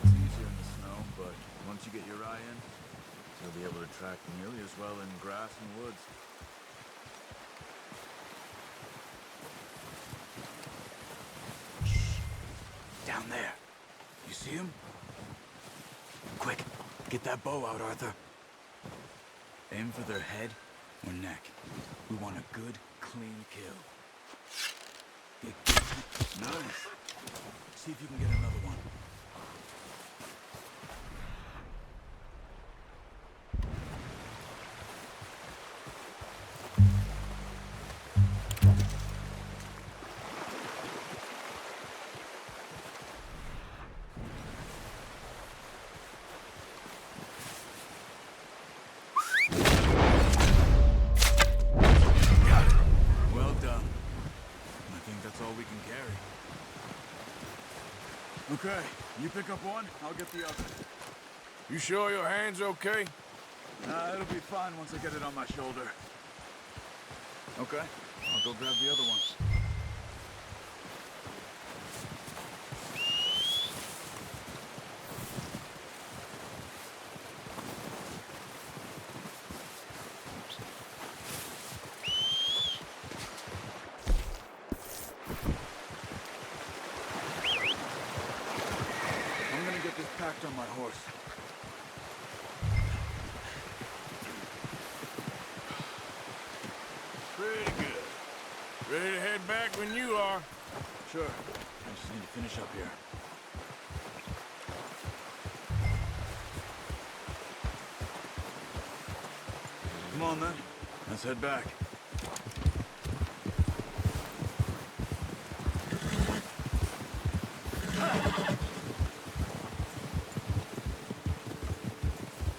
It's easier in the snow, but once you get your eye in, you'll be able to track nearly as well in grass and woods. Shh. Down there. You see him? Quick, get that bow out, Arthur. Aim for their head or neck. We want a good, clean kill. Nice. See if you can get another one. Well done. I think that's all we can carry. Okay, you pick up one, I'll get the other. You sure your hand's okay? It'll be fine once I get it on my shoulder. Okay, I'll go grab the other one. Ready to head back when you are. Sure. I just need to finish up here. Come on, then. Let's head back.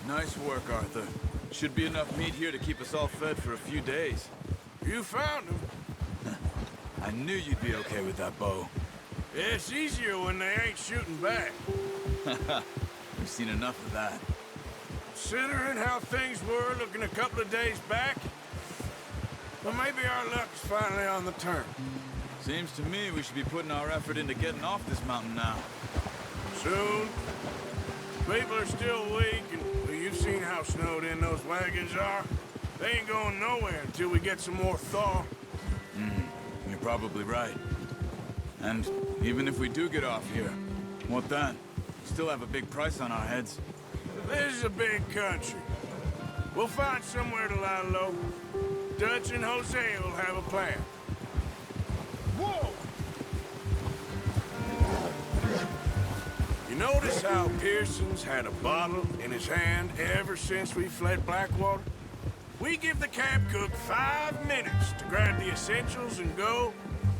Nice work, Arthur. Should be enough meat here to keep us all fed for a few days. You found him. I knew you'd be okay with that bow. Yeah, it's easier when they ain't shooting back. We've seen enough of that. Considering how things were looking a couple of days back, well, maybe our luck is finally on the turn. Seems to me we should be putting our effort into getting off this mountain now. Soon. People are still weak, and well, you've seen how snowed in those wagons are. They ain't going nowhere until we get some more thaw. You're probably right. And even if we do get off here, what then? We still have a big price on our heads. This is a big country. We'll find somewhere to lie low. Dutch and Jose will have a plan. Whoa! You notice how Pearson's had a bottle in his hand ever since we fled Blackwater? We give the camp cook 5 minutes to grab the essentials and go,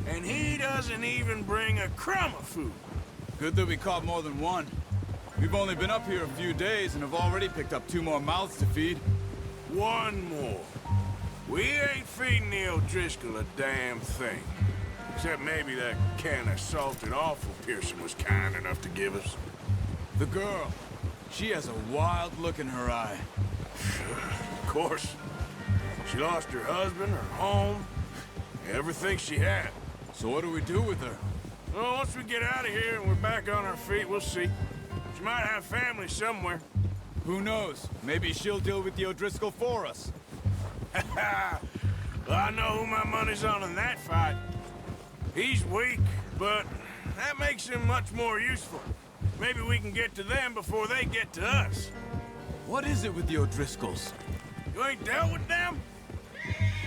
and he doesn't even bring a crumb of food. Good that we caught more than one. We've only been up here a few days and have already picked up 2 more mouths to feed. 1 more. We ain't feeding the O'Driscoll a damn thing. Except maybe that can of salted offal Pearson was kind enough to give us. The girl. She has a wild look in her eye. Of course. She lost her husband, her home, everything she had. So what do we do with her? Well, once we get out of here and we're back on our feet, we'll see. She might have family somewhere. Who knows? Maybe she'll deal with the O'Driscoll for us. Well, I know who my money's on in that fight. He's weak, but that makes him much more useful. Maybe we can get to them before they get to us. What is it with the O'Driscolls? You ain't dealt with them?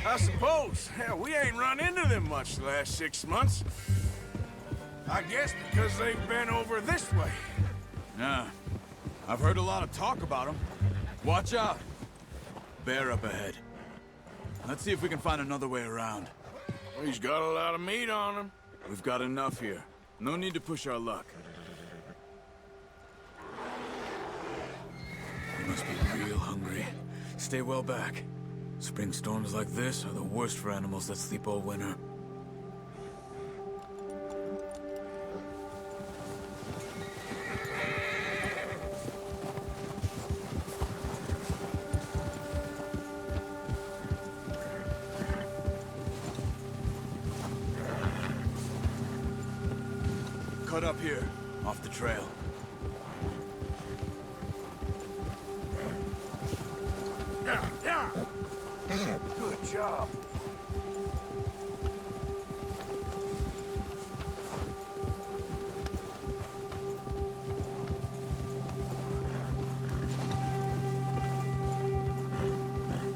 I suppose. Hell, we ain't run into them much the last 6 months. I guess because they've been over this way. Yeah. I've heard a lot of talk about them. Watch out. Bear up ahead. Let's see if we can find another way around. Well, he's got a lot of meat on him. We've got enough here. No need to push our luck. We must be real hungry. Stay well back. Spring storms like this are the worst for animals that sleep all winter. Cut up here, off the trail. Yeah. Good job.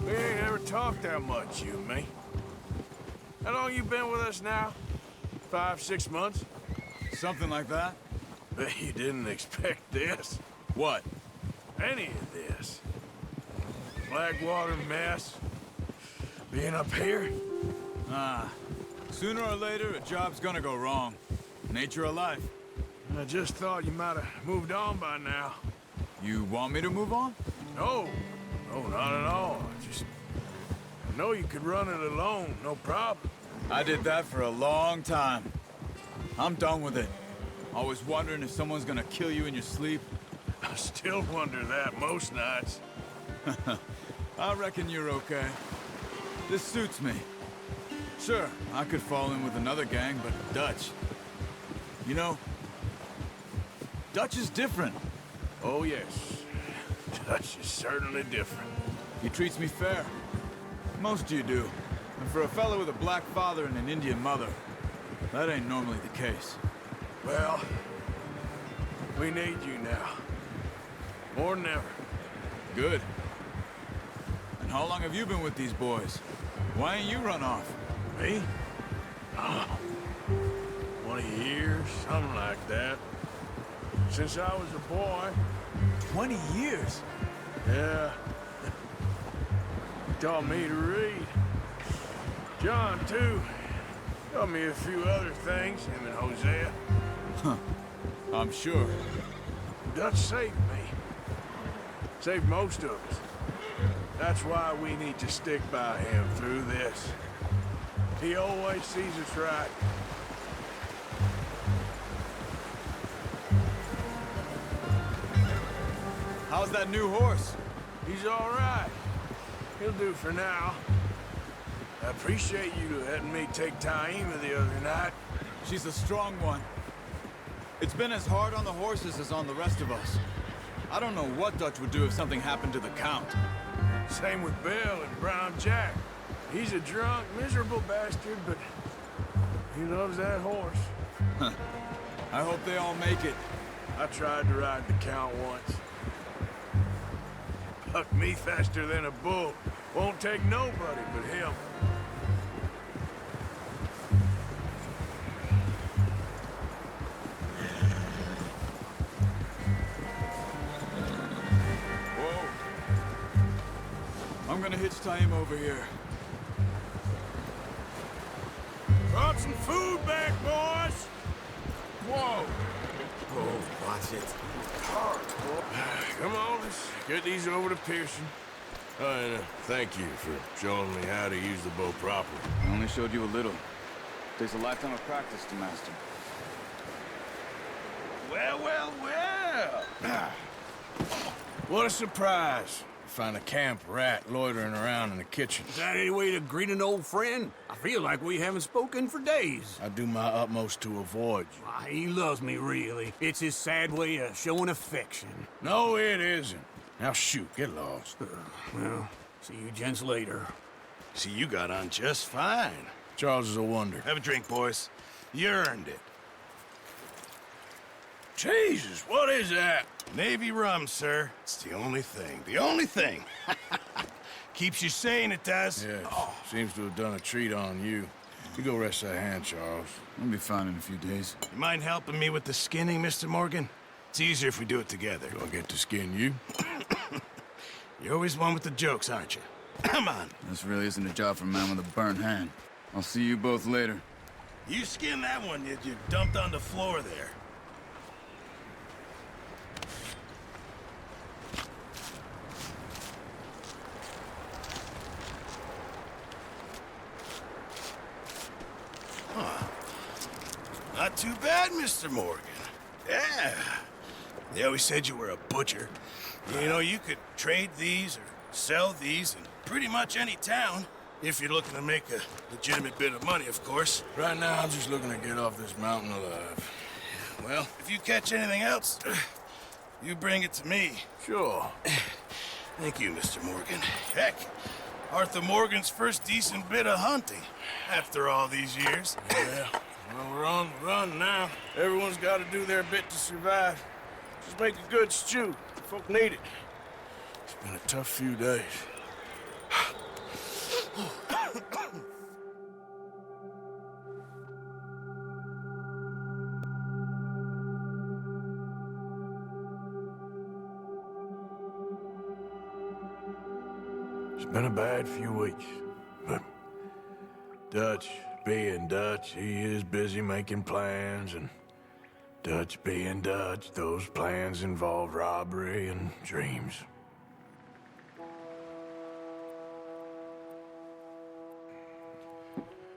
We ain't ever talked that much, you and me. How long you been with us now? 5, 6 months? Something like that? Bet you didn't expect this. What? Any of this. Blackwater mess. Being up here. Sooner or later, a job's gonna go wrong. Nature of life. I just thought you might have moved on by now. You want me to move on? No. No, not at all. I know you could run it alone, no problem. I did that for a long time. I'm done with it. Always wondering if someone's gonna kill you in your sleep. I still wonder that most nights. I reckon you're okay. This suits me. Sure, I could fall in with another gang, but Dutch... You know, Dutch is different. Oh, yes. Dutch is certainly different. He treats me fair. Most you do. And for a fellow with a black father and an Indian mother, that ain't normally the case. Well, we need you now. More than ever. Good. And how long have you been with these boys? Why ain't you run off? Me? 20 years, something like that. Since I was a boy. 20 years? Yeah. Taught me to read. John, too. Taught me a few other things, him and Hosea. Huh. I'm sure. Dutch saved me. Saved most of us. That's why we need to stick by him through this. He always sees us right. How's that new horse? He's all right. He'll do for now. I appreciate you letting me take Taima the other night. She's a strong one. It's been as hard on the horses as on the rest of us. I don't know what Dutch would do if something happened to the Count. Same with Bill and Brown Jack. He's a drunk, miserable bastard, but he loves that horse. I hope they all make it. I tried to ride the Count once. Bucked me faster than a bull. Won't take nobody but him. Whoa. I'm gonna hitch Taima over here. Brought some food back, boys! Whoa! Oh, watch it. Come on, let's get these over to Pearson. And thank you for showing me how to use the bow properly. I only showed you a little. Takes a lifetime of practice to master. Well, well, well! What a surprise. Find a camp rat loitering around in the kitchen. Is that any way to greet an old friend? I feel like we haven't spoken for days. I do my utmost to avoid you. Why, he loves me, really. It's his sad way of showing affection. No, it isn't. Now shoot, get lost. Well, see you gents later. See, you got on just fine. Charles is a wonder. Have a drink, boys. You earned it. Jesus, what is that? Navy rum, sir. It's the only thing. The only thing. Keeps you sane, it does. Yes, seems to have done a treat on you. You go rest that hand, Charles. I'll be fine in a few days. You mind helping me with the skinning, Mr. Morgan? It's easier if we do it together. Do I get to skin you? You're always one with the jokes, aren't you? Come on. This really isn't a job for a man with a burnt hand. I'll see you both later. You skin that one that you dumped on the floor there. Huh. Not too bad, Mr. Morgan. Yeah. They always said you were a butcher. You know, you could trade these or sell these in pretty much any town. If you're looking to make a legitimate bit of money, of course. Right now, I'm just looking to get off this mountain alive. Well, if you catch anything else, you bring it to me. Sure. Thank you, Mr. Morgan. Heck, Arthur Morgan's first decent bit of hunting after all these years. Yeah, well, we're on the run now. Everyone's got to do their bit to survive. Just make a good stew. Folk need it. It's been a tough few days. It's been a bad few weeks, but Dutch being Dutch, he is busy making plans, and Dutch being Dutch, those plans involve robbery and dreams.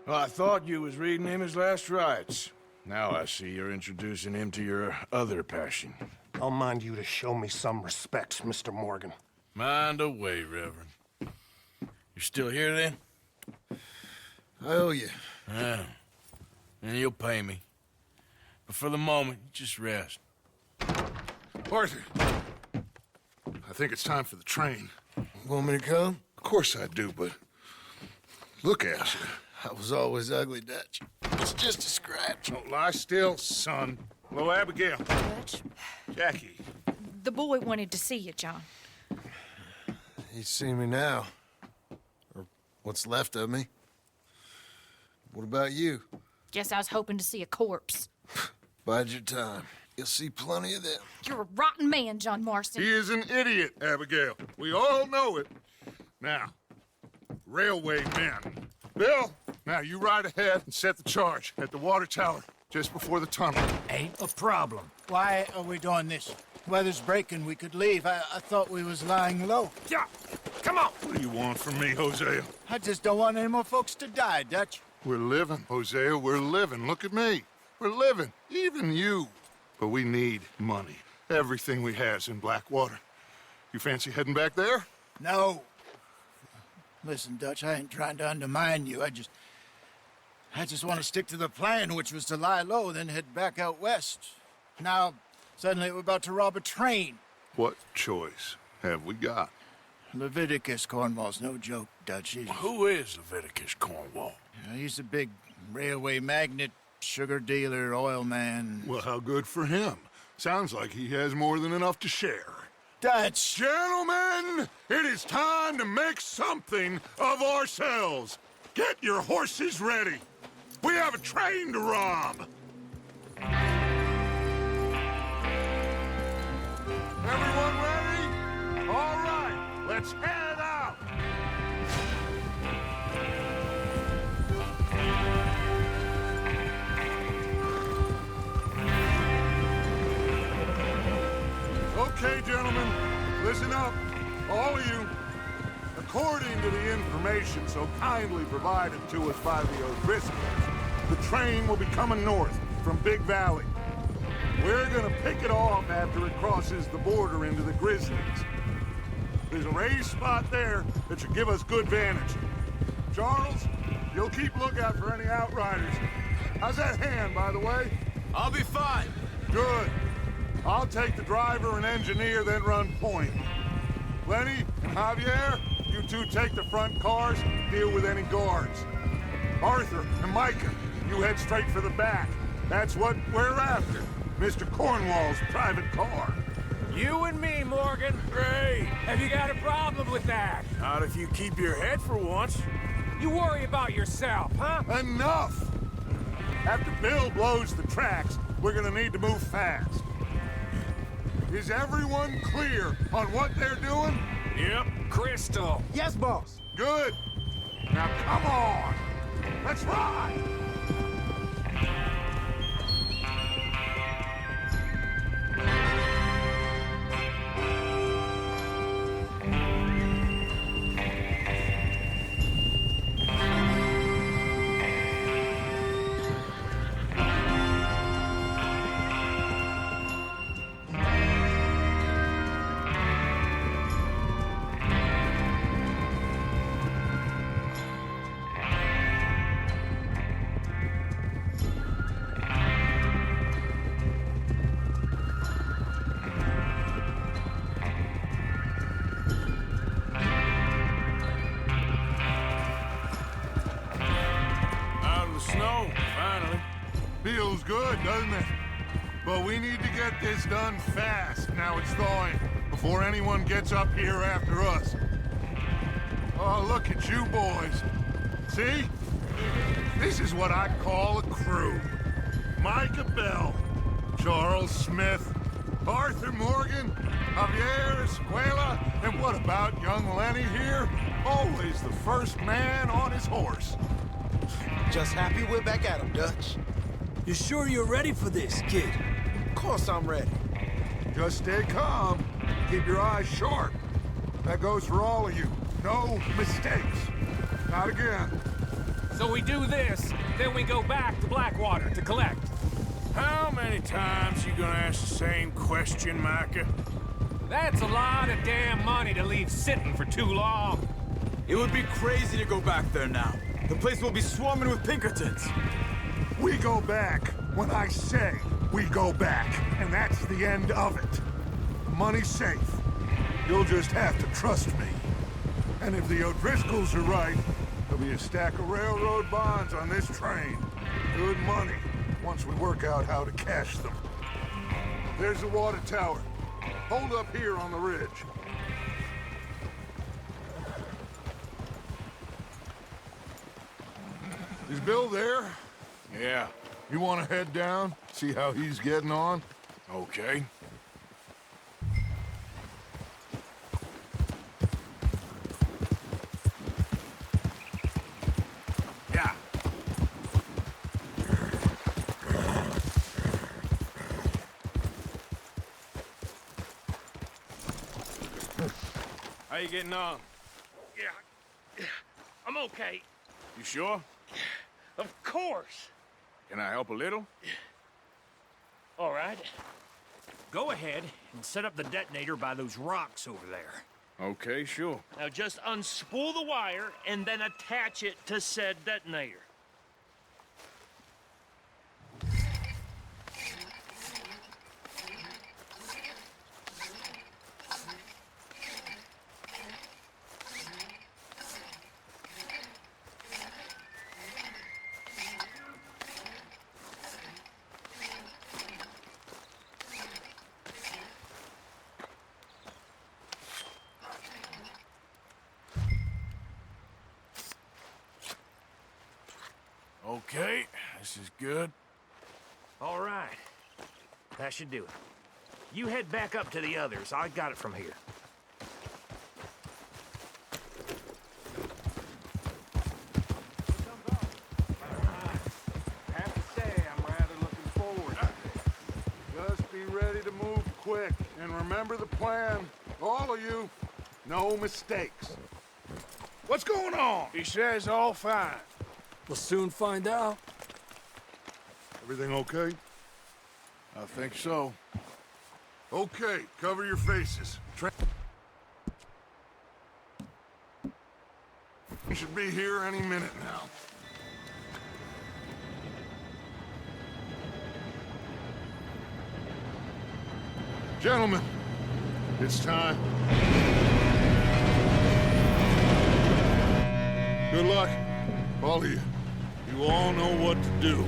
Well, I thought you was reading him his last rites. Now I see you're introducing him to your other passion. I'll mind you to show me some respect, Mr. Morgan. Mind away, Reverend. You're still here, then? I owe you. Yeah. And you'll pay me. But for the moment, just rest. Arthur, I think it's time for the train. Want me to come? Of course I do, but look at you. I was always ugly, Dutch. It's just a scratch. Don't lie still, son. Hello, Abigail. Dutch, Jackie. the boy wanted to see you, John. He's seen me now. Or what's left of me. What about you? Guess I was hoping to see a corpse. Bide your time. You'll see plenty of them. You're a rotten man, John Marston. He is an idiot, Abigail. We all know it. Now, railway men. Bill, now you ride ahead and set the charge at the water tower just before the tunnel. Ain't a problem. Why are we doing this? Weather's breaking, we could leave. I thought we was lying low. Yeah, come on. What do you want from me, Hosea? I just don't want any more folks to die, Dutch. We're living, Hosea, we're living. Look at me. We're living, even you. But we need money. Everything we has in Blackwater. You fancy heading back there? No. Listen, Dutch, I ain't trying to undermine you. I just want to stick to the plan, which was to lie low, then head back out west. Now, suddenly we're about to rob a train. What choice have we got? Leviticus Cornwall's no joke, Dutch. Who is Leviticus Cornwall? He's a big railway magnate, sugar dealer, oil man. Well, how good for him. Sounds like he has more than enough to share. Dutch! Gentlemen, it is time to make something of ourselves. Get your horses ready. We have a train to rob. Everyone ready? All right, let's head out. Okay, gentlemen, listen up, all of you. According to the information so kindly provided to us by the O'Driscolls, the train will be coming north from Big Valley. We're gonna pick it off after it crosses the border into the Grizzlies. There's a raised spot there that should give us good vantage. Charles, you'll keep lookout for any outriders. How's that hand, by the way? I'll be fine. Good. I'll take the driver and engineer, then run point. Lenny and Javier, you two take the front cars, deal with any guards. Arthur and Micah, you head straight for the back. That's what we're after. Mr. Cornwall's private car. You and me, Morgan. Great. Have you got a problem with that? Not if you keep your head for once. You worry about yourself, huh? Enough! After Bill blows the tracks, we're gonna need to move fast. Is everyone clear on what they're doing? Yep. Crystal. Yes, boss. Good. Now come on. Let's ride. Snow, finally. Feels good, doesn't it? But we need to get this done fast, now it's thawing, before anyone gets up here after us. Oh, look at you boys. See? This is what I call a crew. Micah Bell, Charles Smith, Arthur Morgan, Javier Escuela, and what about young Lenny here? Always the first man on his horse. Just happy we're back at him, Dutch. You sure you're ready for this, kid? Of course I'm ready. Just stay calm. Keep your eyes sharp. That goes for all of you. No mistakes. Not again. So we do this, then we go back to Blackwater to collect. How many times you gonna ask the same question, Micah? That's a lot of damn money to leave sitting for too long. It would be crazy to go back there now. The place will be swarming with Pinkertons. We go back when I say we go back, and that's the end of it. The money's safe. You'll just have to trust me. And if the O'Driscolls are right, there'll be a stack of railroad bonds on this train. Good money, once we work out how to cash them. There's the water tower. Hold up here on the ridge. Is Bill there? Yeah. You want to head down, see how he's getting on? Okay. Yeah. How you getting on? Yeah. I'm okay. You sure? Of course. Can I help a little? All right. Go ahead and set up the detonator by those rocks over there. Okay, sure. Now just unspool the wire and then attach it to said detonator. Okay, this is good. All right. That should do it. You head back up to the others. I got it from here. Have to say, I'm rather looking forward. Just be ready to move quick, and remember the plan. All of you, no mistakes. What's going on? He says all fine. We'll soon find out. Everything okay? I think so. Okay, cover your faces. You should be here any minute now. Gentlemen, it's time. Good luck, all of you. You all know what to do.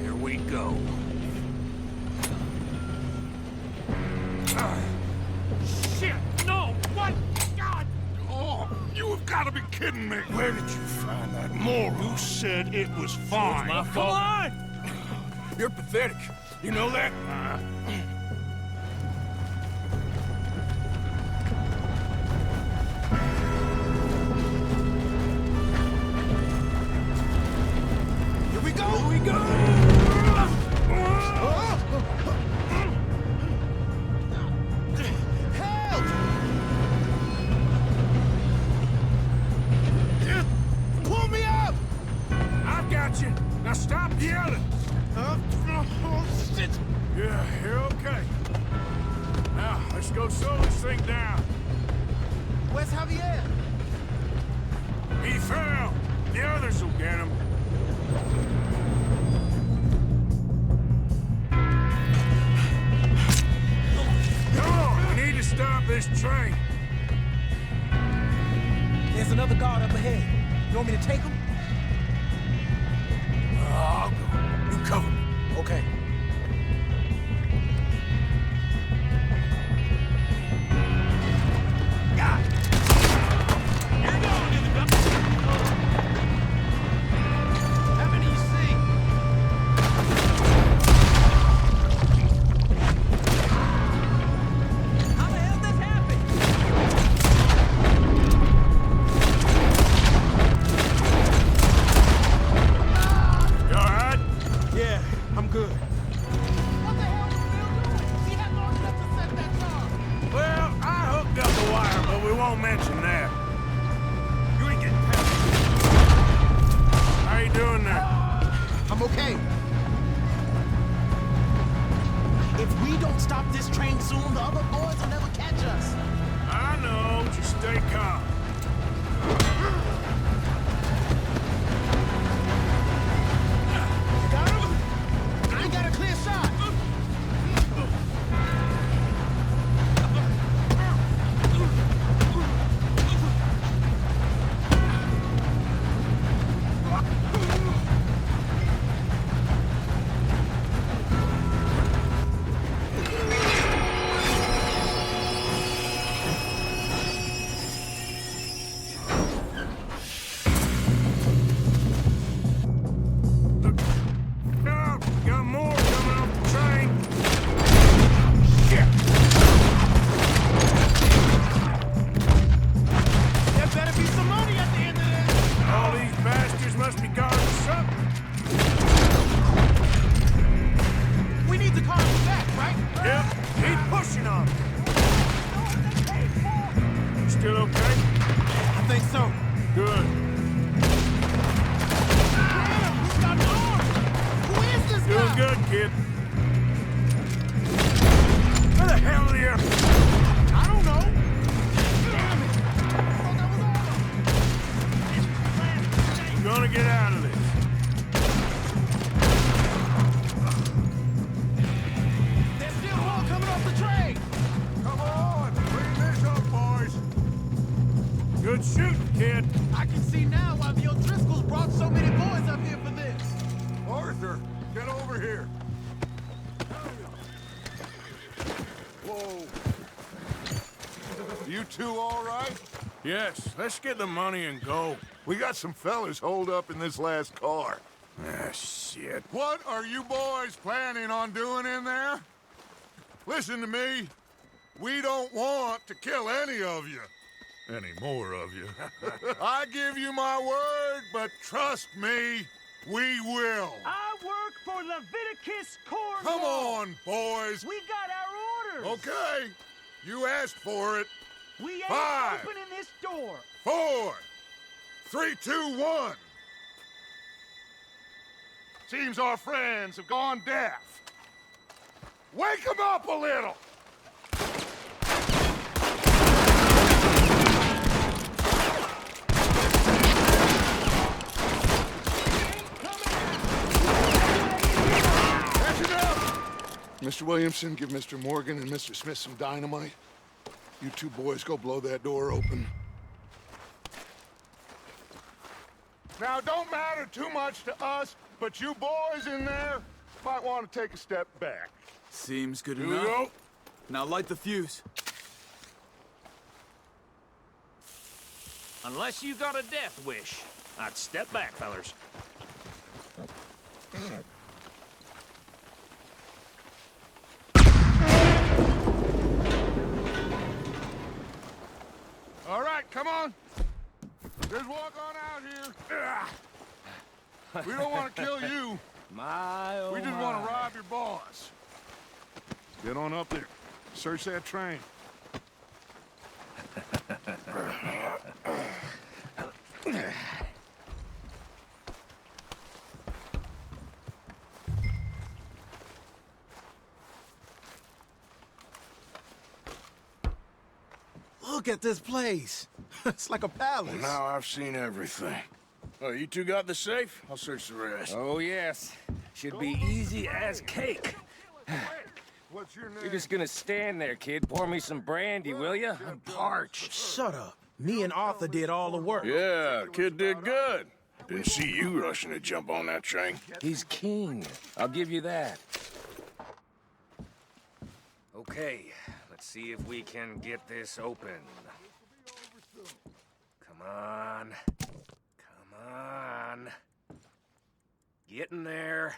Here we go. Shit! No! What? God! Oh, you have got to be kidding me! Where did you find that moron? You said it was fine. My Come fault. on! You're pathetic. You know that? Here we go! Here we go! Help! Pull me up! I got you. Now stop yelling. Shit! Yeah, you're okay. Now, let's go slow this thing down. Where's Javier? He fell. The others will get him. Come on, we need to stop this train. There's another guard up ahead. You want me to take him? I'll go. You cover me. Okay. God! You're going to the gun. How many you see? How the hell this happened? You all right? Yeah, I'm good. What the hell was Bill doing? He had long enough to set that charge. Well, I hooked up the wire, but we won't mention that. You ain't getting past. How you doing there? I'm okay. If we don't stop this train soon, the other boys will never catch us. I know. Just stay calm. You got him? I ain't got a clear shot. Yep, keep pushing on. Still okay? I think so. Good. Damn, he's got an arm! Who is this Doing guy? good, kid. Where the hell are you? I don't know. Damn it! I'm gonna get out of this. There's still more coming off the train! Come on, bring this up, boys. Good shooting, kid. I can see now why the O'Driscolls brought so many boys up here for this. Arthur, get over here. Whoa. You two all right? Yes, let's get the money and go. We got some fellas holed up in this last car. Ah, shit. What are you boys planning on doing in there? Listen to me. We don't want to kill any of you. Any more of you. I give you my word, but trust me, we will. I work for Leviticus Corps. Come on, boys. We got our orders. Okay. You asked for it. We ain't 5, opening this door. 4, 3, 2, 1. Seems our friends have gone deaf. Wake them up a little. Catch it up. Mr. Williamson, give Mr. Morgan and Mr. Smith some dynamite. You two boys go blow that door open. Now, don't matter too much to us, but you boys in there might want to take a step back. Seems good Here we enough. go. Now light the fuse. Unless you got a death wish, I'd step back, fellers. All right, come on. Just walk on out here. We don't want to kill you. My, oh We just want to rob your boss. Get on up there. Search that train. Look at this place. It's like a palace. Now I've seen everything. Oh, you two got the safe? I'll search the rest. Oh, yes. Should be easy as cake. What's your name? You're just gonna stand there, kid. Pour me some brandy, will you? I'm parched. Shut up. Me and Arthur did all the work. Yeah, kid did good. Didn't see you rushing to jump on that train. He's king. I'll give you that. Okay, let's see if we can get this open. Come on. Come on. Get in there.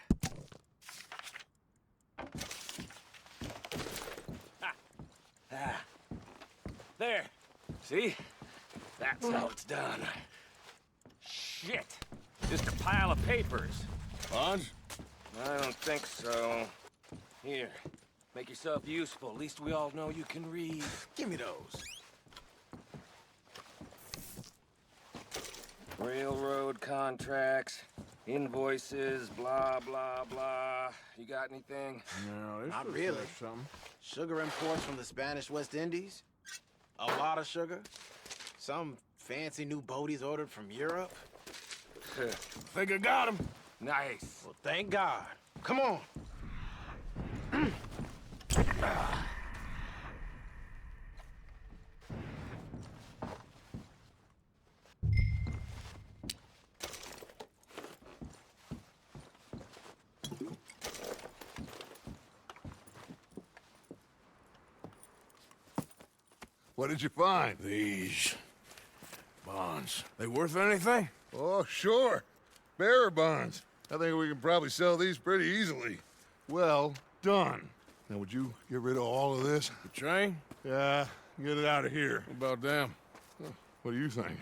Ah. There. See? That's how it's done. Shit. Just a pile of papers. Bonds? I don't think so. Here. Make yourself useful. At least we all know you can read. Give me those. Railroad contracts, invoices, blah, blah, blah. You got anything? No, this Not looks really. like something. Sugar imports from the Spanish West Indies. A lot of sugar. Some fancy new boaties ordered from Europe. Think I got him. Nice. Well, thank God. Come on. What did you find? These bonds. They worth anything? Oh, sure. Bearer bonds. I think we can probably sell these pretty easily. Well done. Now, would you get rid of all of this? The train? Yeah, get it out of here. What about them? What do you think?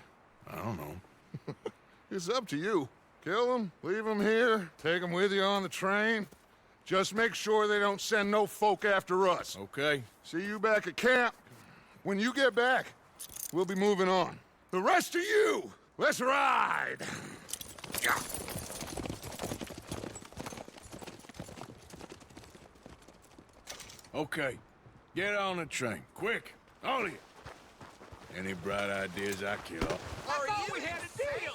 I don't know. It's up to you. Kill them, leave them here, take them with you on the train. Just make sure they don't send no folk after us. Okay. See you back at camp. When you get back, we'll be moving on. The rest of you, let's ride! Okay. Get on the train. Quick. All of you. Any bright ideas, I kill off. I thought we had a deal!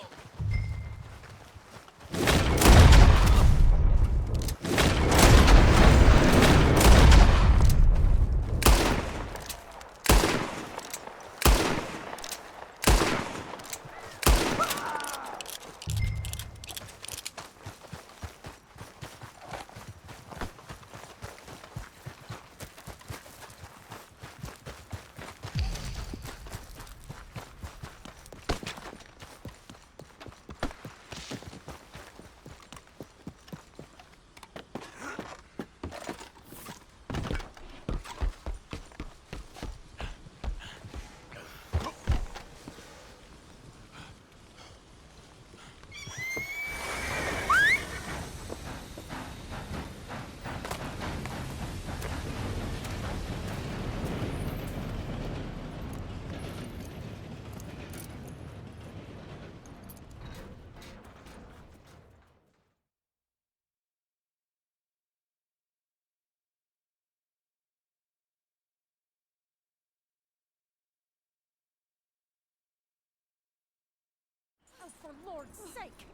Oh, for Lord's sake,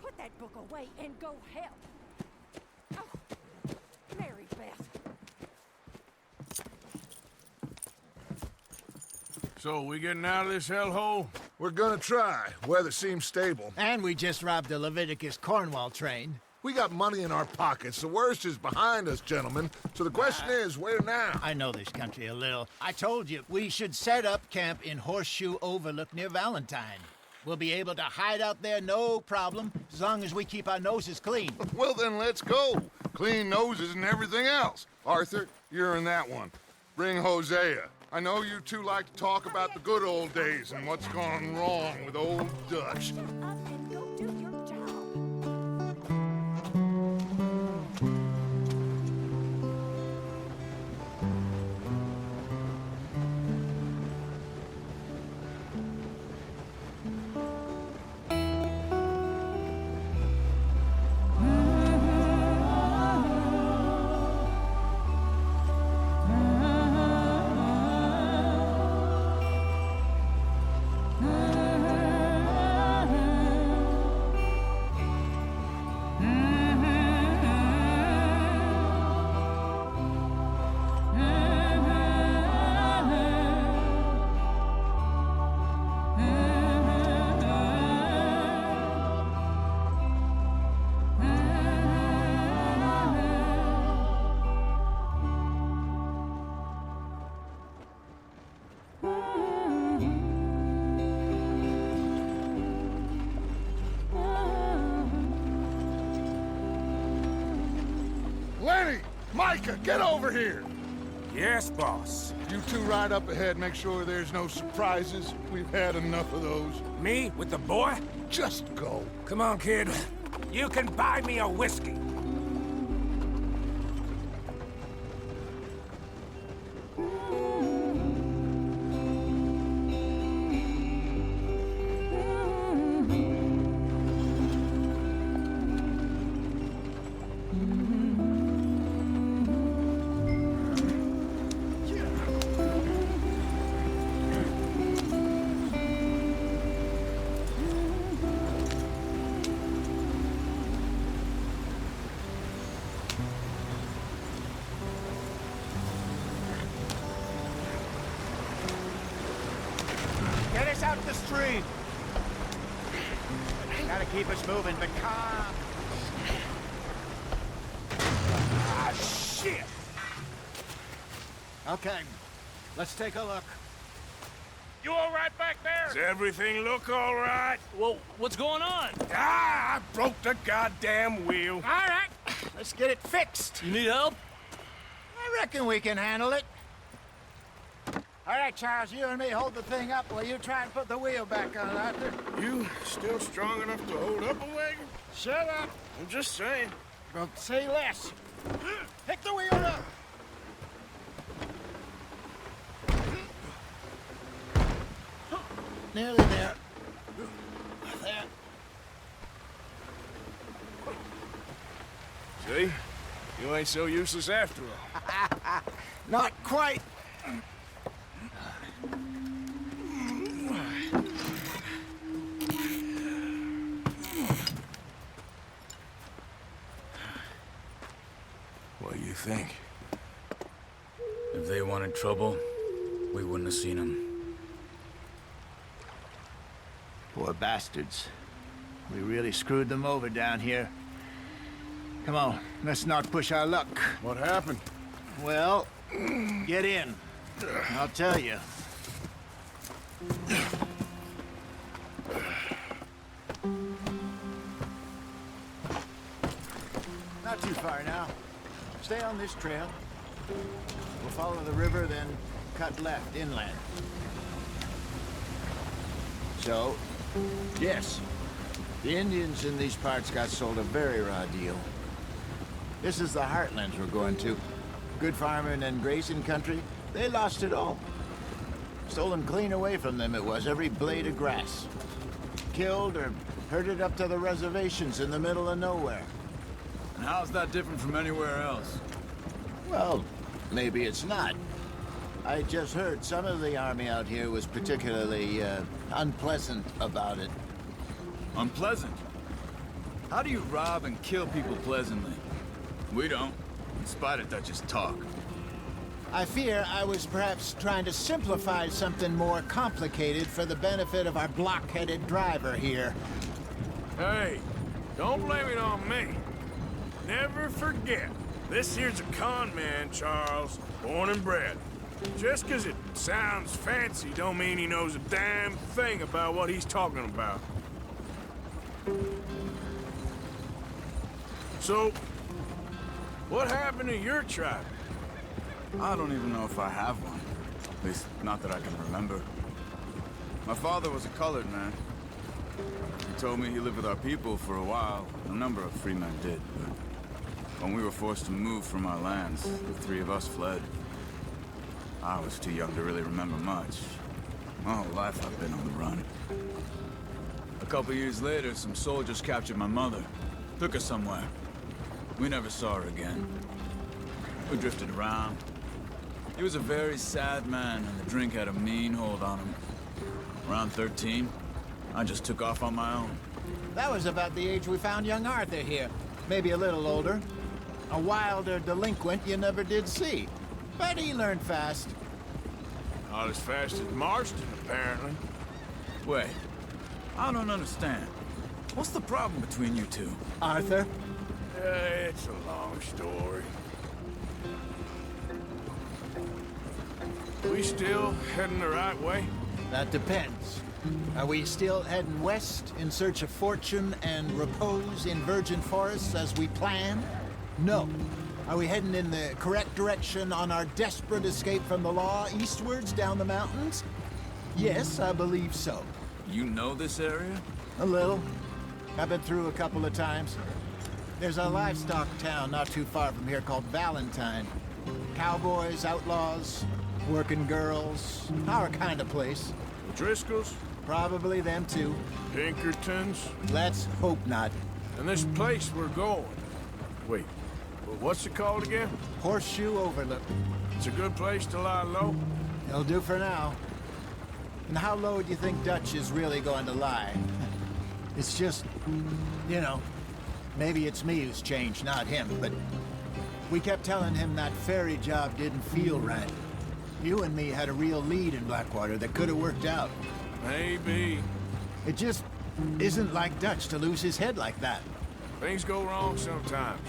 put that book away and go help. Oh, Mary Beth. So, we getting out of this hellhole? We're gonna try. Weather seems stable. And we just robbed the Leviticus Cornwall train. We got money in our pockets. The worst is behind us, gentlemen. So the question is, where now? I know this country a little. I told you, we should set up camp in Horseshoe Overlook near Valentine. We'll be able to hide out there no problem, as long as we keep our noses clean. Well, then let's go. Clean noses and everything else. Arthur, you're in that one. Bring Hosea. I know you two like to talk about the good old days and what's gone wrong with old Dutch. Shut up and go do your job. Lenny! Micah, get over here! Yes, boss. You two ride up ahead, make sure there's no surprises. We've had enough of those. Me with the boy? Just go. Come on, kid. You can buy me a whiskey. Get us out the street. Gotta keep us moving, but calm. Ah, shit! Okay, let's take a look. You all right back there? Does everything look all right? Well, what's going on? Ah, I broke the goddamn wheel. All right, let's get it fixed. You need help? I reckon we can handle it. All right, Charles, you and me hold the thing up while you try and put the wheel back on, Arthur. You still strong enough to hold up a wagon? Shut up. I'm just saying. Don't say less. Pick the wheel up! Nearly there. There. See? You ain't so useless after all. Not quite. What do you think? If they wanted trouble, we wouldn't have seen them. Poor bastards. We really screwed them over down here. Come on, let's not push our luck. What happened? Well, get in. I'll tell you. Not too far now. Stay on this trail. We'll follow the river, then cut left inland. So, yes, the Indians in these parts got sold a very raw deal. This is the heartlands we're going to. Good farming and grazing country, they lost it all. Stolen clean away from them it was, every blade of grass. Killed or herded up to the reservations in the middle of nowhere. And how's that different from anywhere else? Well, maybe it's not. I just heard some of the army out here was particularly, unpleasant about it. Unpleasant? How do you rob and kill people pleasantly? We don't, in spite of Dutch's talk. I fear I was perhaps trying to simplify something more complicated for the benefit of our block-headed driver here. Hey, don't blame it on me. Never forget, this here's a con man, Charles, born and bred. Just 'cause it sounds fancy don't mean he knows a damn thing about what he's talking about. So, what happened to your tribe? I don't even know if I have one. At least, not that I can remember. My father was a colored man. He told me he lived with our people for a while. A number of free men did, but when we were forced to move from our lands, the three of us fled. I was too young to really remember much. My whole life I've been on the run. A couple years later, some soldiers captured my mother. Took her somewhere. We never saw her again. We drifted around. He was a very sad man, and the drink had a mean hold on him. Around 13, I just took off on my own. That was about the age we found young Arthur here. Maybe a little older. A wilder delinquent you never did see. But he learned fast. Not as fast as Marston, apparently. Wait, I don't understand. What's the problem between you two? Arthur? It's a long story. We still heading the right way? That depends. Are we still heading west in search of fortune and repose in virgin forests as we planned? No. Are we heading in the correct direction on our desperate escape from the law eastwards down the mountains? Yes, I believe so. You know this area? A little. I've been through a couple of times. There's a livestock town not too far from here called Valentine. Cowboys, outlaws, working girls, our kind of place. Driscolls? Probably them too. Pinkertons? Let's hope not. And this place we're going. Wait, what's it called again? Horseshoe Overlook. It's a good place to lie low? It'll do for now. And how low do you think Dutch is really going to lie? It's just, you know, maybe it's me who's changed, not him, but we kept telling him that ferry job didn't feel right. You and me had a real lead in Blackwater that could have worked out. Maybe. It just isn't like Dutch to lose his head like that. Things go wrong sometimes.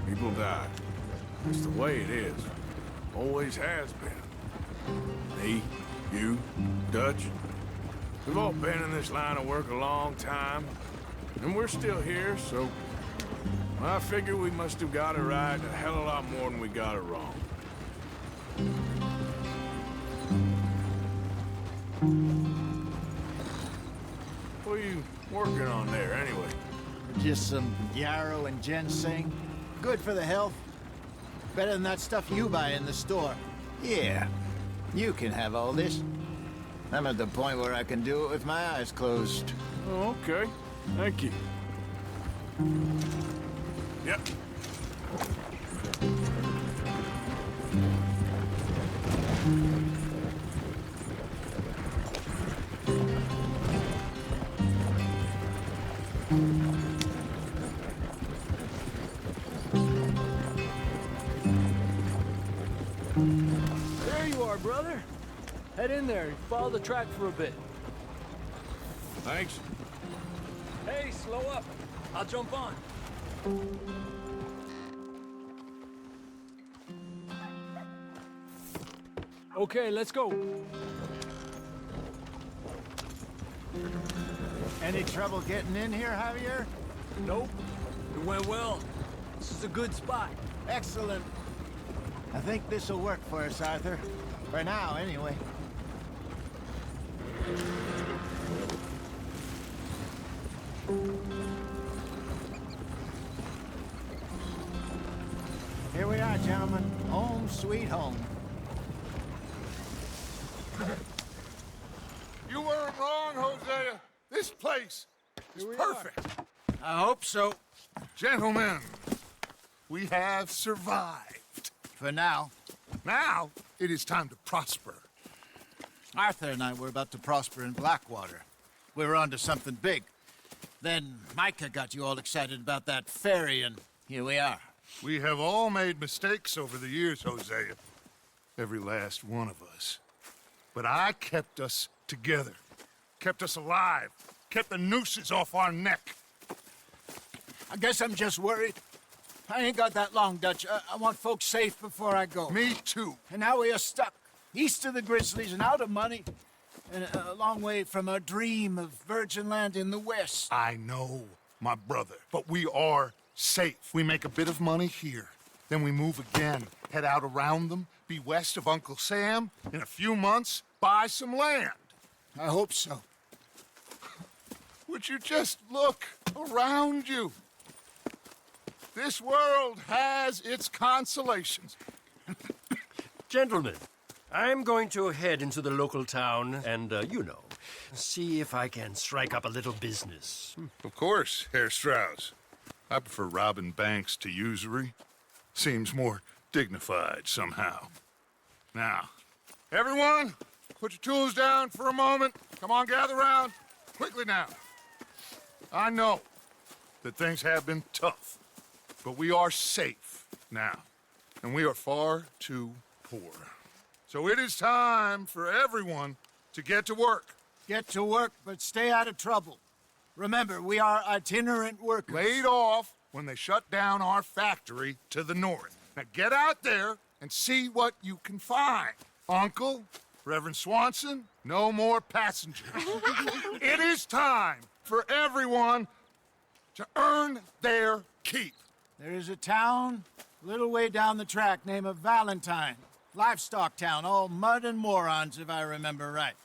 People die. It's the way it is. Always has been. Me, you, Dutch. We've all been in this line of work a long time. And we're still here, so I figure we must have got it right a hell of a lot more than we got it wrong. What are you working on there, anyway? Just some yarrow and ginseng. Good for the health. Better than that stuff you buy in the store. Yeah, you can have all this. I'm at the point where I can do it with my eyes closed. Oh, okay. Thank you. Yep. There you are, brother. Head in there. Follow the track for a bit. Thanks. Hey, slow up. I'll jump on. Okay, let's go. Any trouble getting in here, Javier? Nope. It went well. This is a good spot. Excellent. I think this'll work for us, Arthur. For now, anyway. Here we are, gentlemen. Home sweet home. You weren't wrong, Hosea. This place is perfect. I hope so. Gentlemen, we have survived. For now. Now, it is time to prosper. Arthur and I were about to prosper in Blackwater. We were onto something big. Then Micah got you all excited about that ferry, and here we are. We have all made mistakes over the years, Hosea. Every last one of us. But I kept us together. Kept us alive. Kept the nooses off our neck. I guess I'm just worried. I ain't got that long, Dutch. I want folks safe before I go. Me too. And now we are stuck. East of the Grizzlies and out of money. And a long way from our dream of virgin land in the west. I know, my brother. But we are safe. We make a bit of money here. Then we move again. Head out around them. Be west of Uncle Sam. In a few months, buy some land. I hope so. Would you just look around you? This world has its consolations. Gentlemen, I'm going to head into the local town and, see if I can strike up a little business. Of course, Herr Strauss. I prefer robbing banks to usury. Seems more dignified somehow. Now, everyone, put your tools down for a moment. Come on, gather round. Quickly now. I know that things have been tough, but we are safe now, and we are far too poor. So it is time for everyone to get to work. Get to work, but stay out of trouble. Remember, we are itinerant workers. Laid off when they shut down our factory to the north. Now get out there and see what you can find. Uncle, Reverend Swanson, no more passengers. It is time for everyone to earn their keep. There is a town a little way down the track named Valentine. Livestock town, all mud and morons, if I remember right.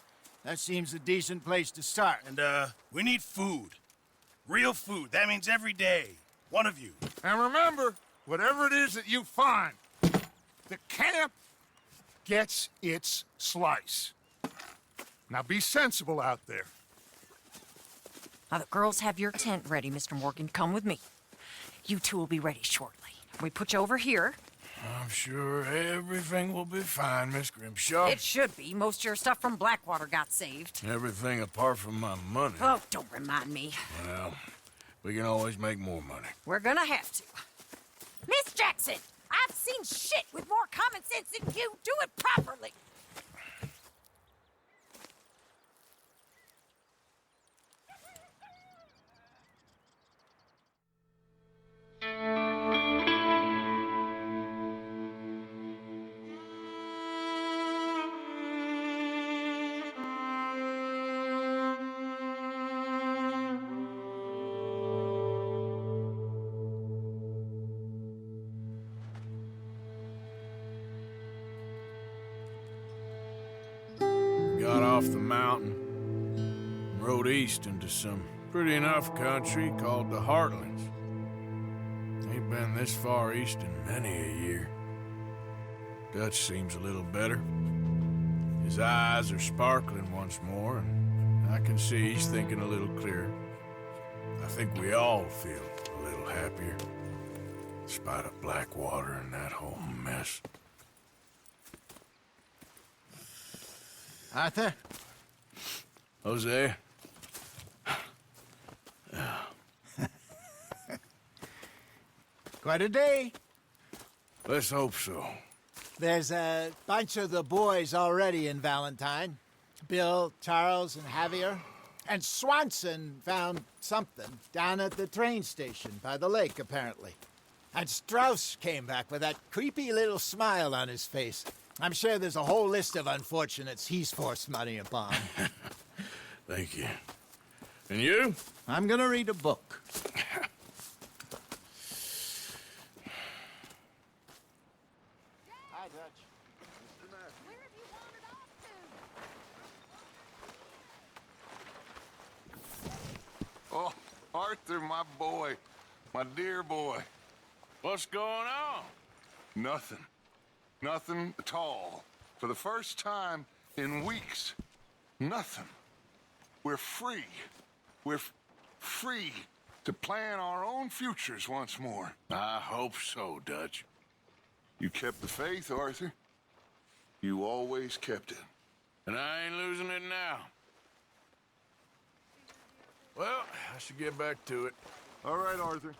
That seems a decent place to start. And, we need food. Real food. That means every day. One of you. And remember, whatever it is that you find, the camp gets its slice. Now be sensible out there. Now, the girls have your tent ready, Mr. Morgan. Come with me. You two will be ready shortly. We put you over here. I'm sure everything will be fine, Miss Grimshaw. It should be. Most of your stuff from Blackwater got saved. Everything apart from my money. Oh, don't remind me. Well, we can always make more money. We're gonna have to. Miss Jackson, I've seen shit with more common sense than you. Do it properly. Got off the mountain, rode east into some pretty enough country called the Heartlands. Ain't been this far east in many a year. Dutch seems a little better. His eyes are sparkling once more, and I can see he's thinking a little clearer. I think we all feel a little happier, in spite of Blackwater and that whole mess. Arthur? Jose? Quite a day. Let's hope so. There's a bunch of the boys already in Valentine. Bill, Charles, and Javier. And Swanson found something down at the train station by the lake, apparently. And Strauss came back with that creepy little smile on his face. I'm sure there's a whole list of unfortunates he's forced money upon. Thank you. And you? I'm gonna read a book. Hi, Dutch. Where have you wandered off to? Oh, Arthur, my boy. My dear boy. What's going on? Nothing. Nothing at all. For the first time in weeks. Nothing. We're free. We're free to plan our own futures once more. I hope so, Dutch. You kept the faith, Arthur. You always kept it. And I ain't losing it now. Well, I should get back to it. All right, Arthur.